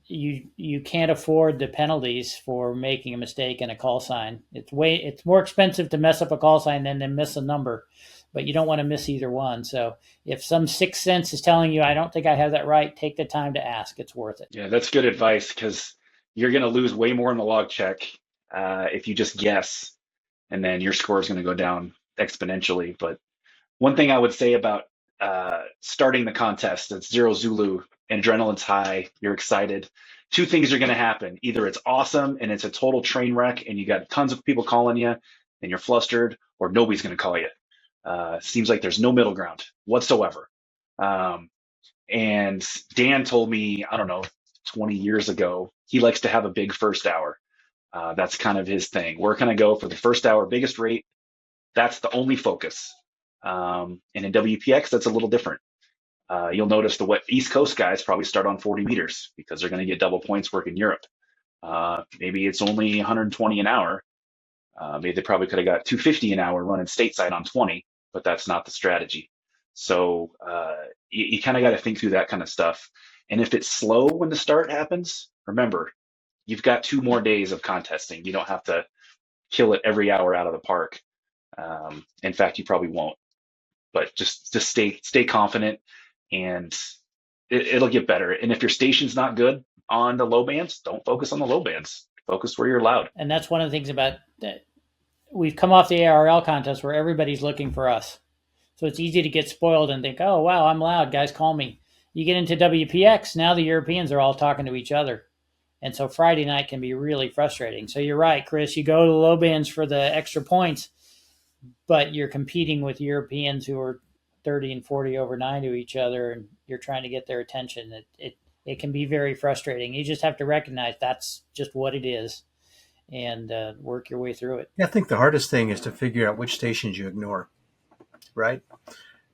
you can't afford the penalties for making a mistake in a call sign. It's more expensive to mess up a call sign than to miss a number, but you don't want to miss either one. So if some sixth sense is telling you, I don't think I have that right, take the time to ask. It's worth it. Yeah, that's good advice, because you're going to lose way more in the log check if you just guess, and then your score is going to go down exponentially. But one thing I would say about starting the contest, it's Zero Zulu, adrenaline's high, you're excited. Two things are going to happen. Either it's awesome and it's a total train wreck and you got tons of people calling you and you're flustered, or nobody's going to call you. Seems like there's no middle ground whatsoever. And Dan told me, I don't know, 20 years ago, he likes to have a big first hour. That's kind of his thing. Where can I go for the first hour, biggest rate? That's the only focus. And in WPX, that's a little different. You'll notice the East Coast guys probably start on 40 meters because they're going to get double points working Europe. Maybe it's only 120 an hour. Maybe they probably could have got 250 an hour running stateside on 20, but that's not the strategy. So you kind of got to think through that kind of stuff. And if it's slow when the start happens, remember, you've got 2 more days of contesting. You don't have to kill it every hour out of the park. In fact, you probably won't. But just stay confident, and it'll get better. And if your station's not good on the low bands, don't focus on the low bands. Focus where you're loud. And that's one of the things about that. We've come off the ARL contest where everybody's looking for us. So it's easy to get spoiled and think, oh, wow, I'm loud. Guys, call me. You get into WPX, now the Europeans are all talking to each other. And so Friday night can be really frustrating. So you're right, Chris. You go to the low bands for the extra points, but you're competing with Europeans who are 30 and 40 over 9 to each other, and you're trying to get their attention. It can be very frustrating. You just have to recognize that's just what it is and work your way through it. Yeah, I think the hardest thing is to figure out which stations you ignore, right?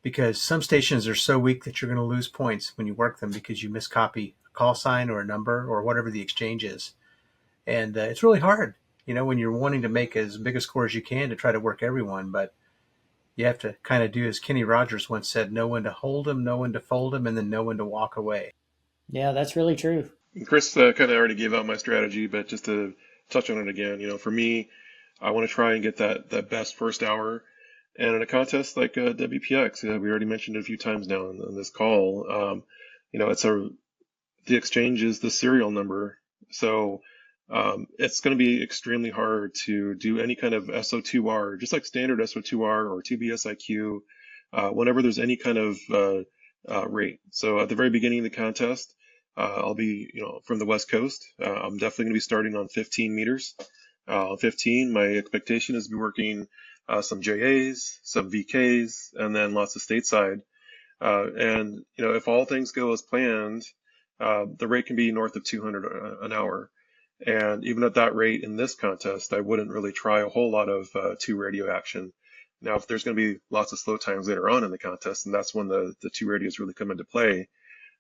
Because some stations are so weak that you're going to lose points when you work them because you miscopy a call sign or a number or whatever the exchange is. And it's really hard, when you're wanting to make as big a score as you can to try to work everyone. But you have to kind of do as Kenny Rogers once said, know when to hold them, know when to fold them, and then know when to walk away. Yeah, that's really true. Chris kind of already gave out my strategy, but just to touch on it again, for me, I want to try and get that best first hour. And in a contest like WPX, we already mentioned it a few times now in this call, the exchange is the serial number. So it's going to be extremely hard to do any kind of SO2R, just like standard SO2R or 2BSIQ, whenever there's any kind of rate. So at the very beginning of the contest, I'll be, from the West Coast. I'm definitely going to be starting on 15 meters. On 15, my expectation is to be working some JAs, some VKs, and then lots of stateside. And if all things go as planned, the rate can be north of 200 an hour. And even at that rate in this contest, I wouldn't really try a whole lot of 2 radio action. Now, if there's going to be lots of slow times later on in the contest, and that's when the 2 radios really come into play.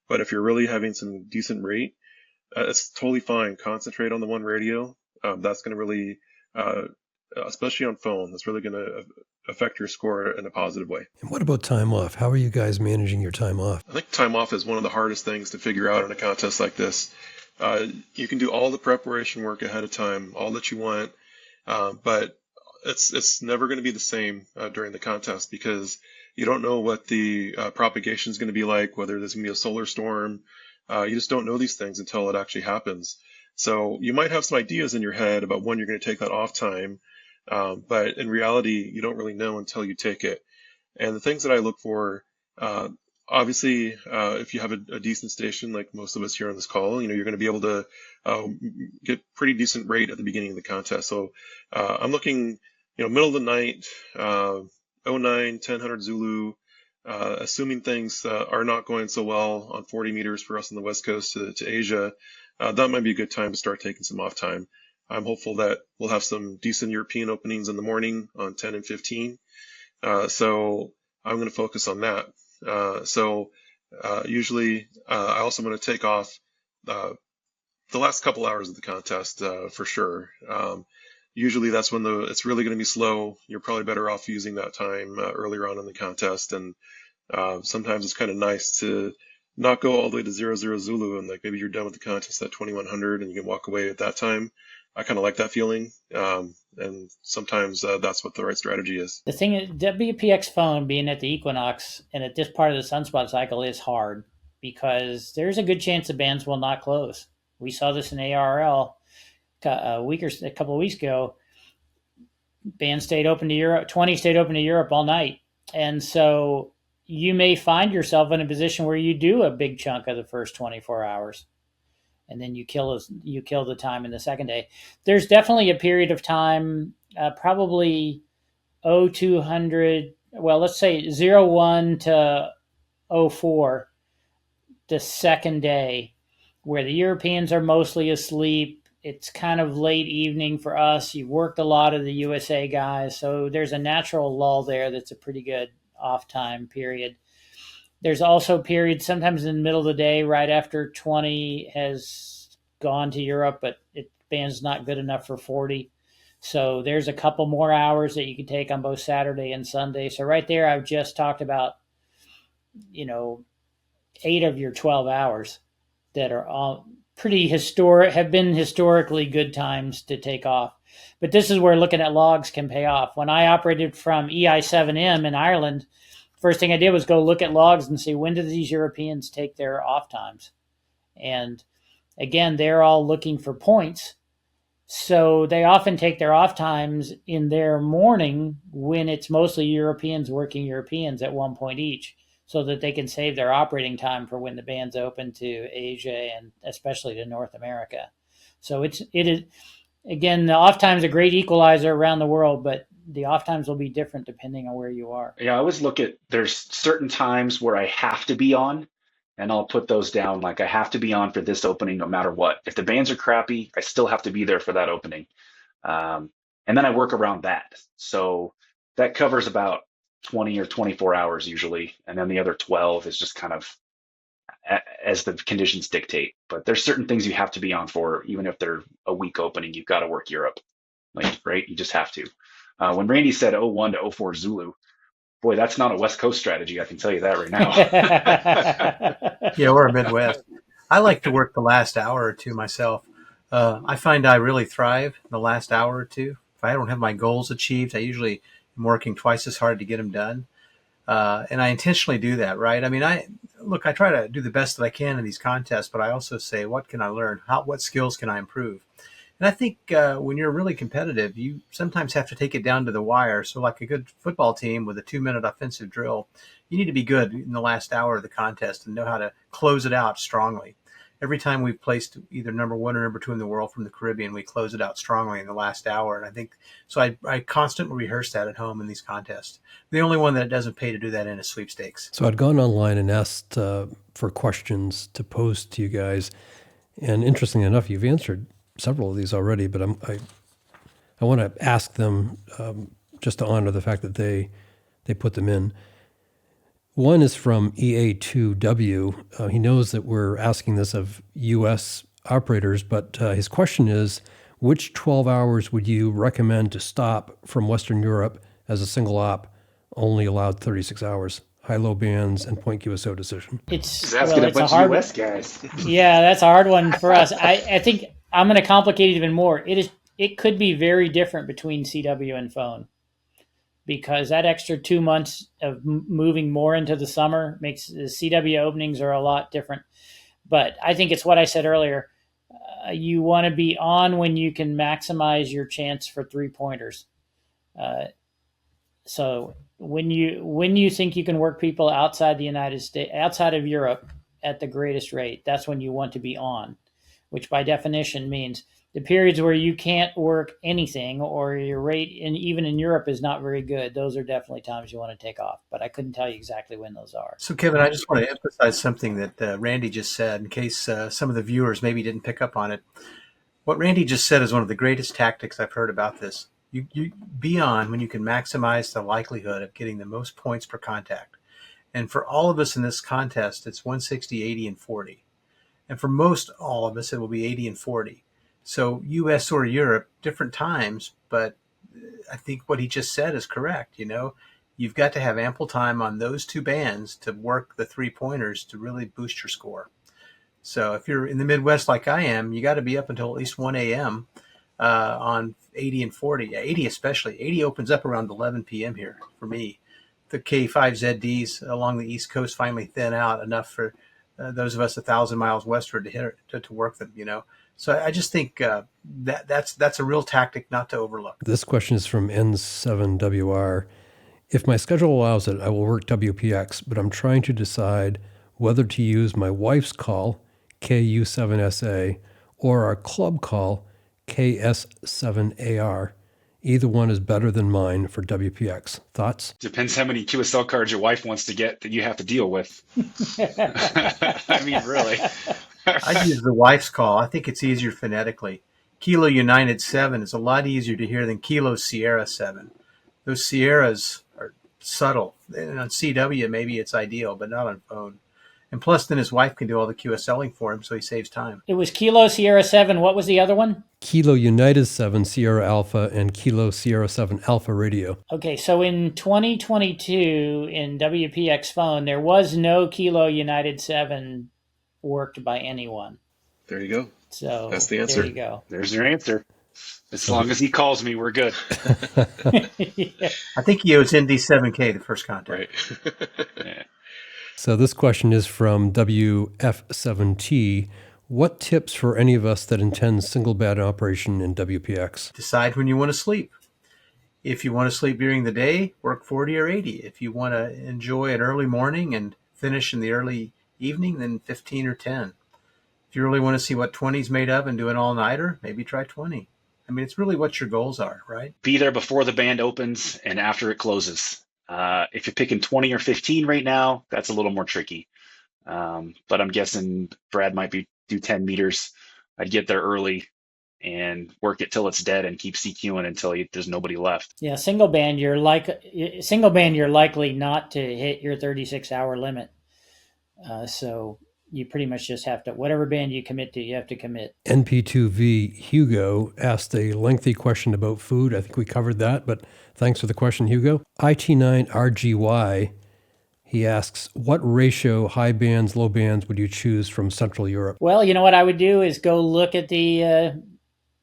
But if you're really having some decent rate, it's totally fine. Concentrate on the 1 radio. That's going to really, especially on phone, that's really going to affect your score in a positive way. And what about time off? How are you guys managing your time off? I think time off is one of the hardest things to figure out in a contest like this. You can do all the preparation work ahead of time, all that you want, but it's never going to be the same during the contest because you don't know what the propagation is going to be like, whether there's going to be a solar storm. You just don't know these things until it actually happens. So you might have some ideas in your head about when you're going to take that off time, but in reality, you don't really know until you take it. And the things that I look for, obviously, if you have a decent station, like most of us here on this call, you're going to be able to get pretty decent rate at the beginning of the contest. So I'm looking, middle of the night, 09, 1000 Zulu, assuming things are not going so well on 40 meters for us on the West Coast to Asia, that might be a good time to start taking some off time. I'm hopeful that we'll have some decent European openings in the morning on 10 and 15. So I'm going to focus on that. Usually I also want to take off the last couple hours of the contest for sure. Usually that's when it's really going to be slow. You're probably better off using that time earlier on in the contest. And sometimes it's kind of nice to not go all the way to 00 Zulu and maybe you're done with the contest at 2100 and you can walk away at that time. I kind of like that feeling. And sometimes that's what the right strategy is. The thing is, WPX phone being at the equinox and at this part of the sunspot cycle is hard because there's a good chance the bands will not close. We saw this in ARL a couple of weeks ago. Bands stayed open to Europe, 20 stayed open to Europe all night. And so you may find yourself in a position where you do a big chunk of the first 24 hours. And then you kill the time in the second day. There's definitely a period of time, probably 0200, well, let's say 01 to 04, the second day, where the Europeans are mostly asleep. It's kind of late evening for us. You've worked a lot of the USA guys, so there's a natural lull there that's a pretty good off time period. There's also periods sometimes in the middle of the day right after 20 has gone to Europe, but band's not good enough for 40. So there's a couple more hours that you can take on both Saturday and Sunday. So right there, I've just talked about, 8 of your 12 hours that are all pretty have been historically good times to take off. But this is where looking at logs can pay off. When I operated from EI7M in Ireland, first thing I did was go look at logs and see when did these Europeans take their off times. And again, they're all looking for points. So they often take their off times in their morning when it's mostly Europeans working Europeans at one point each, so that they can save their operating time for when the band's open to Asia and especially to North America. So it is, again, the off time is a great equalizer around the world, but the off times will be different depending on where you are. Yeah, I always look at, there's certain times where I have to be on, and I'll put those down. Like I have to be on for this opening no matter what. If the bands are crappy, I still have to be there for that opening. And then I work around that. So that covers about 20 or 24 hours usually. And then the other 12 is just kind of as the conditions dictate. But there's certain things you have to be on for, even if they're a week opening, you've got to work Europe. Like, right? You just have to. When Randy said 01 to 04 Zulu, boy, that's not a West Coast strategy. I can tell you that right now. Yeah, or a Midwest. I like to work the last hour or two myself. I find I really thrive in the last hour or two. If I don't have my goals achieved, I usually am working twice as hard to get them done. And I intentionally do that, right? I mean, I try to do the best that I can in these contests, but I also say, what can I learn? What skills can I improve? And I think when you're really competitive, you sometimes have to take it down to the wire. So like a good football team with a 2-minute offensive drill, you need to be good in the last hour of the contest and know how to close it out strongly. Every time we've placed either number 1 or number 2 in the world from the Caribbean, we close it out strongly in the last hour. And I think, so I constantly rehearse that at home in these contests. The only one that it doesn't pay to do that in is sweepstakes. So I'd gone online and asked for questions to pose to you guys. And interestingly enough, you've answered several of these already, but I want to ask them just to honor the fact that they put them in. One is from EA2W. He knows that we're asking this of U.S. operators, but his question is, which 12 hours would you recommend to stop from Western Europe as a single op, only allowed 36 hours? High-low bands and point QSO decision. He's asking a bunch of U.S. guys. Yeah, that's a hard one for us. I think I'm going to complicate it even more. It could be very different between CW and phone, because that extra 2 months of moving more into the summer makes the CW openings are a lot different. But I think it's what I said earlier. You want to be on when you can maximize your chance for 3-pointers. So when you think you can work people outside the United States, outside of Europe at the greatest rate, that's when you want to be on, which by definition means the periods where you can't work anything or your rate even in Europe is not very good. Those are definitely times you want to take off, but I couldn't tell you exactly when those are. So Kevin, I just want to emphasize something that Randy just said in case some of the viewers maybe didn't pick up on it. What Randy just said is one of the greatest tactics I've heard about this. You be on when you can maximize the likelihood of getting the most points per contact. And for all of us in this contest, it's 160, 80, and 40. And for most all of us, it will be 80 and 40. So U.S. or Europe, different times, but I think what he just said is correct. You know, you've got to have ample time on those 2 bands to work the 3-pointers to really boost your score. So if you're in the Midwest like I am, you got to be up until at least 1 a.m. On 80 and 40, 80 especially. 80 opens up around 11 p.m. here for me. The K5ZDs along the East Coast finally thin out enough for those of us 1,000 miles westward to work them, you know. So I just think that's a real tactic not to overlook. This question is from N7WR. If my schedule allows it, I will work WPX, but I'm trying to decide whether to use my wife's call, KU7SA, or our club call, KS7AR. Either one is better than mine for WPX. Thoughts? Depends how many QSL cards your wife wants to get that you have to deal with. I mean, really. I'd use the wife's call. I think it's easier phonetically. Kilo United 7 is a lot easier to hear than Kilo Sierra 7. Those Sierras are subtle. And on CW, maybe it's ideal, but not on phone. And plus, then his wife can do all the QSLing for him, so he saves time. It was Kilo Sierra 7. What was the other one? Kilo United 7 Sierra Alpha and Kilo Sierra 7 Alpha Radio. Okay, so in 2022 in WPX phone, there was no Kilo United 7 worked by anyone. There you go. So that's the answer. There you go. There's your answer. As long as he calls me, we're good. Yeah. I think he owes ND7K the first contact. Right. Yeah. So this question is from WF7T. What tips for any of us that intend single band operation in WPX? Decide when you want to sleep. If you want to sleep during the day, work 40 or 80. If you want to enjoy an early morning and finish in the early evening, then 15 or 10. If you really want to see what 20's made of and do an all-nighter, maybe try 20. I mean, it's really what your goals are, right? Be there before the band opens and after it closes. If you're picking 20 or 15 right now, that's a little more tricky. But I'm guessing Brad might do 10 meters. I'd get there early and work it till it's dead and keep CQing until there's nobody left. Yeah, single band, you're likely not to hit your 36-hour limit. So you pretty much just have to, whatever band you commit to, you have to commit. NP2V Hugo asked a lengthy question about food. I think we covered that, but thanks for the question, Hugo. IT9RGY, he asks, what ratio high bands, low bands would you choose from Central Europe? Well, you know what I would do is go look at the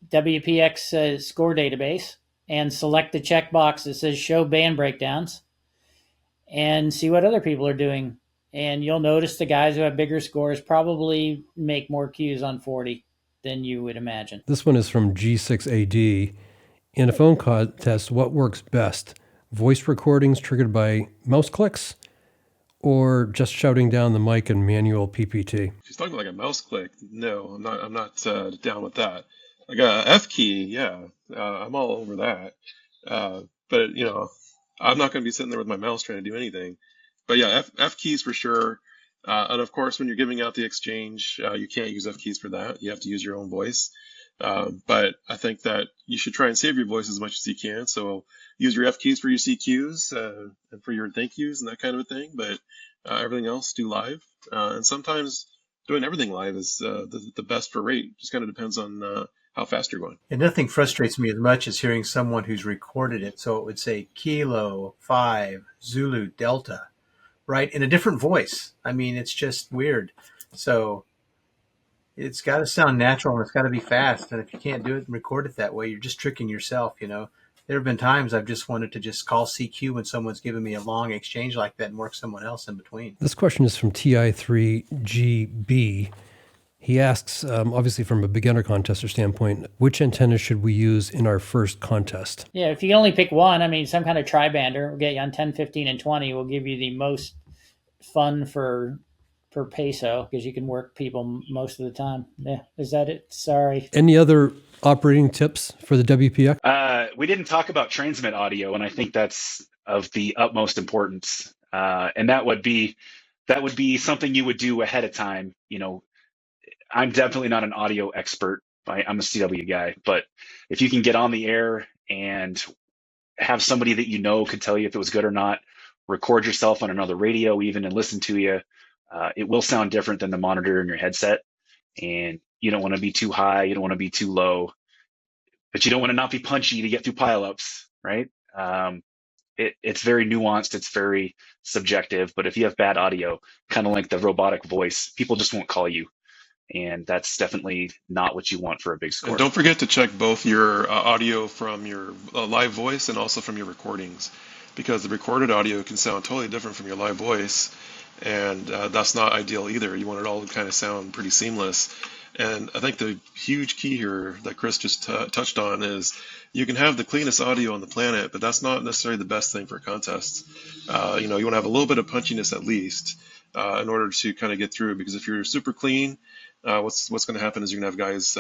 WPX score database and select the checkbox that says show band breakdowns and see what other people are doing. And you'll notice the guys who have bigger scores probably make more cues on 40 than you would imagine. This one is from G6AD. In a phone contest, what works best? Voice recordings triggered by mouse clicks or just shouting down the mic and manual PPT? She's talking like a mouse click. No, I'm not down with that. Like a F key, yeah, I'm all over that. But I'm not going to be sitting there with my mouse trying to do anything. But yeah, F keys for sure. And of course, when you're giving out the exchange, you can't use F keys for that. You have to use your own voice. But I think that you should try and save your voice as much as you can. So use your F keys for your CQs and for your thank yous and that kind of a thing. But everything else, do live. And sometimes doing everything live is the best for rate. Just kind of depends on how fast you're going. And nothing frustrates me as much as hearing someone who's recorded it. So it would say Kilo 5 Zulu Delta, right? In a different voice. I mean, it's just weird. So it's got to sound natural and it's got to be fast. And if you can't do it and record it that way, you're just tricking yourself, There have been times I've just wanted to just call CQ when someone's giving me a long exchange like that and work someone else in between. This question is from TI3GB. He asks, obviously from a beginner contester standpoint, which antenna should we use in our first contest? Yeah, if you can only pick one, some kind of tri-bander will get you on 10, 15, and 20 will give you the most fun per peso because you can work people most of the time. Yeah, is that it? Sorry. Any other operating tips for the WPX? We didn't talk about transmit audio, and I think that's of the utmost importance. And that would be something you would do ahead of time. I'm definitely not an audio expert. I'm a CW guy, but if you can get on the air and have somebody that could tell you if it was good or not, record yourself on another radio even and listen to you, it will sound different than the monitor in your headset. And you don't want to be too high, you don't want to be too low, but you don't want to not be punchy to get through pileups, right? It's very nuanced, it's very subjective, but if you have bad audio, kind of like the robotic voice, people just won't call you. And that's definitely not what you want for a big score. And don't forget to check both your audio from your live voice and also from your recordings, because the recorded audio can sound totally different from your live voice, and that's not ideal either. You want it all to kind of sound pretty seamless. And I think the huge key here that Chris just touched on is you can have the cleanest audio on the planet, but that's not necessarily the best thing for contests. You want to have a little bit of punchiness at least in order to kind of get through, because if you're super clean, what's going to happen is you're going to have guys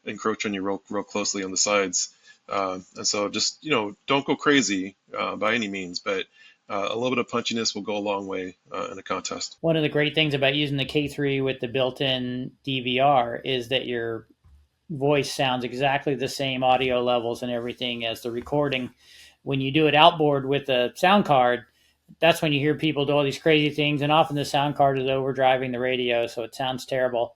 encroach on you real closely on the sides. And so just, don't go crazy by any means, but a little bit of punchiness will go a long way in a contest. One of the great things about using the K3 with the built-in DVR is that your voice sounds exactly the same audio levels and everything as the recording. When you do it outboard with a sound card, that's when you hear people do all these crazy things, and often the sound card is overdriving the radio, so it sounds terrible.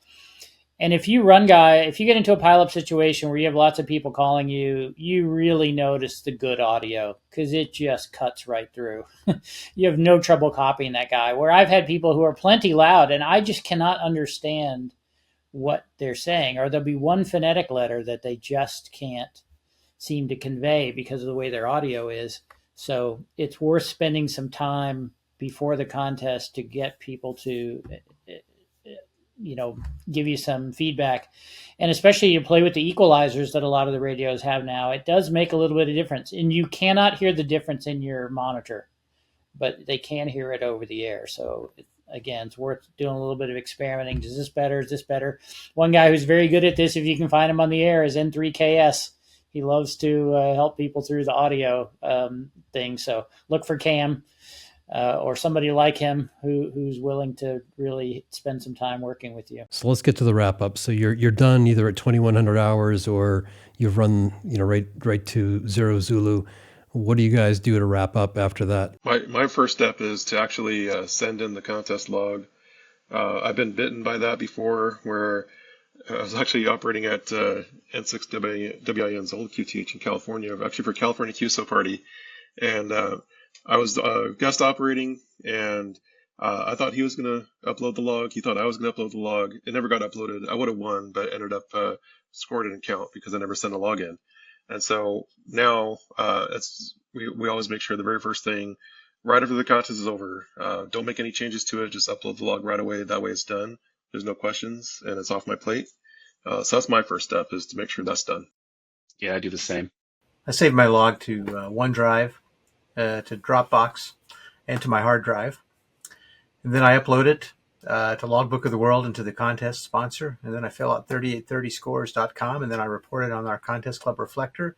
And if you get into a pileup situation where you have lots of people calling you, you really notice the good audio because it just cuts right through. You have no trouble copying that guy. Where I've had people who are plenty loud and I just cannot understand what they're saying, or there'll be one phonetic letter that they just can't seem to convey because of the way their audio is. So it's worth spending some time before the contest to get people to give you some feedback. And especially you play with the equalizers that a lot of the radios have now, it does make a little bit of difference. And you cannot hear the difference in your monitor, but they can hear it over the air. So again, it's worth doing a little bit of experimenting. Is this better? Is this better? One guy who's very good at this, if you can find him on the air, is N3KS. He loves to help people through the audio thing. So look for Cam or somebody like him who's willing to really spend some time working with you. So let's get to the wrap up. So you're done either at 2,100 hours or you've run right to 0 Zulu. What do you guys do to wrap up after that? My first step is to actually send in the contest log. I've been bitten by that before, where I was actually operating at N6WIN's old QTH in California, actually for California QSO Party, and I was guest operating, and I thought he was going to upload the log. He thought I was going to upload the log. It never got uploaded. I would have won, but ended up score didn't count because I never sent a log in. And so now we always make sure the very first thing, right after the contest is over, don't make any changes to it. Just upload the log right away. That way it's done. There's no questions, and it's off my plate. So that's my first step, is to make sure that's done. Yeah, I do the same. I save my log to OneDrive, to Dropbox, and to my hard drive. And then I upload it to Logbook of the World and to the contest sponsor. And then I fill out 3830scores.com, and then I report it on our Contest Club Reflector.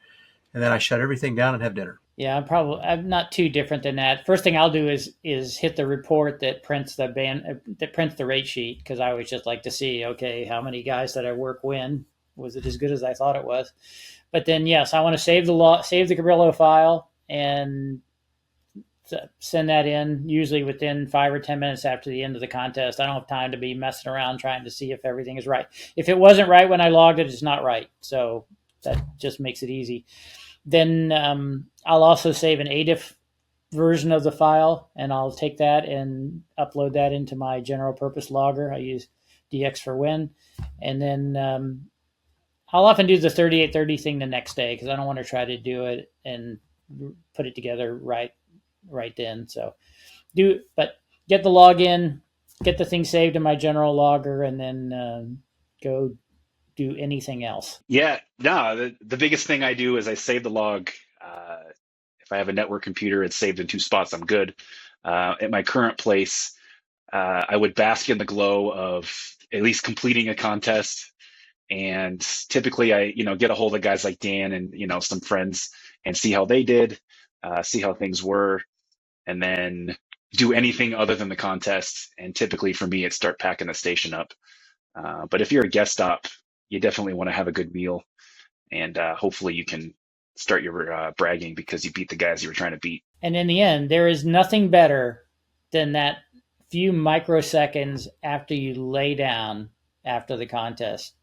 And then I shut everything down and have dinner. Yeah, I'm not too different than that. First thing I'll do is hit the report that prints the rate sheet, because I always just like to see, okay, how many guys that I work win? Was it as good as I thought it was? But then yes, I want to save the Cabrillo file and send that in usually within 5 or 10 minutes after the end of the contest. I don't have time to be messing around trying to see if everything is right. If it wasn't right when I logged it, it's not right. So that just makes it easy. Then I'll also save an ADIF version of the file, and I'll take that and upload that into my general purpose logger. I use DX for Win. And then I'll often do the 3830 thing the next day, because I don't want to try to do it and put it together right then. So but get the login, get the thing saved in my general logger, and then go do anything else. Yeah, no, the biggest thing I do is I save the log. If I have a network computer, it's saved in 2 spots. I'm good. At my current place, I would bask in the glow of at least completing a contest. And typically I, get a hold of guys like Dan and, some friends and see how they did, see how things were, and then do anything other than the contest. And typically for me, it's start packing the station up. But if you're a guest stop, you definitely want to have a good meal, and hopefully you can start your bragging because you beat the guys you were trying to beat. And in the end, there is nothing better than that few microseconds after you lay down after the contest.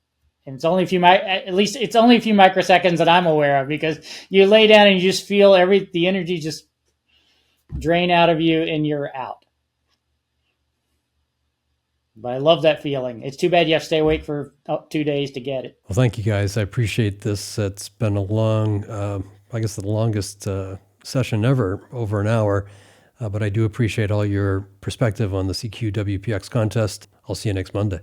And it's only it's only a few microseconds that I'm aware of, because you lay down and you just feel the energy just drain out of you and you're out. But I love that feeling. It's too bad you have to stay awake for 2 days to get it. Well, thank you guys. I appreciate this. It's been a long, I guess the longest session ever, over an hour. But I do appreciate all your perspective on the CQ WPX contest. I'll see you next Monday.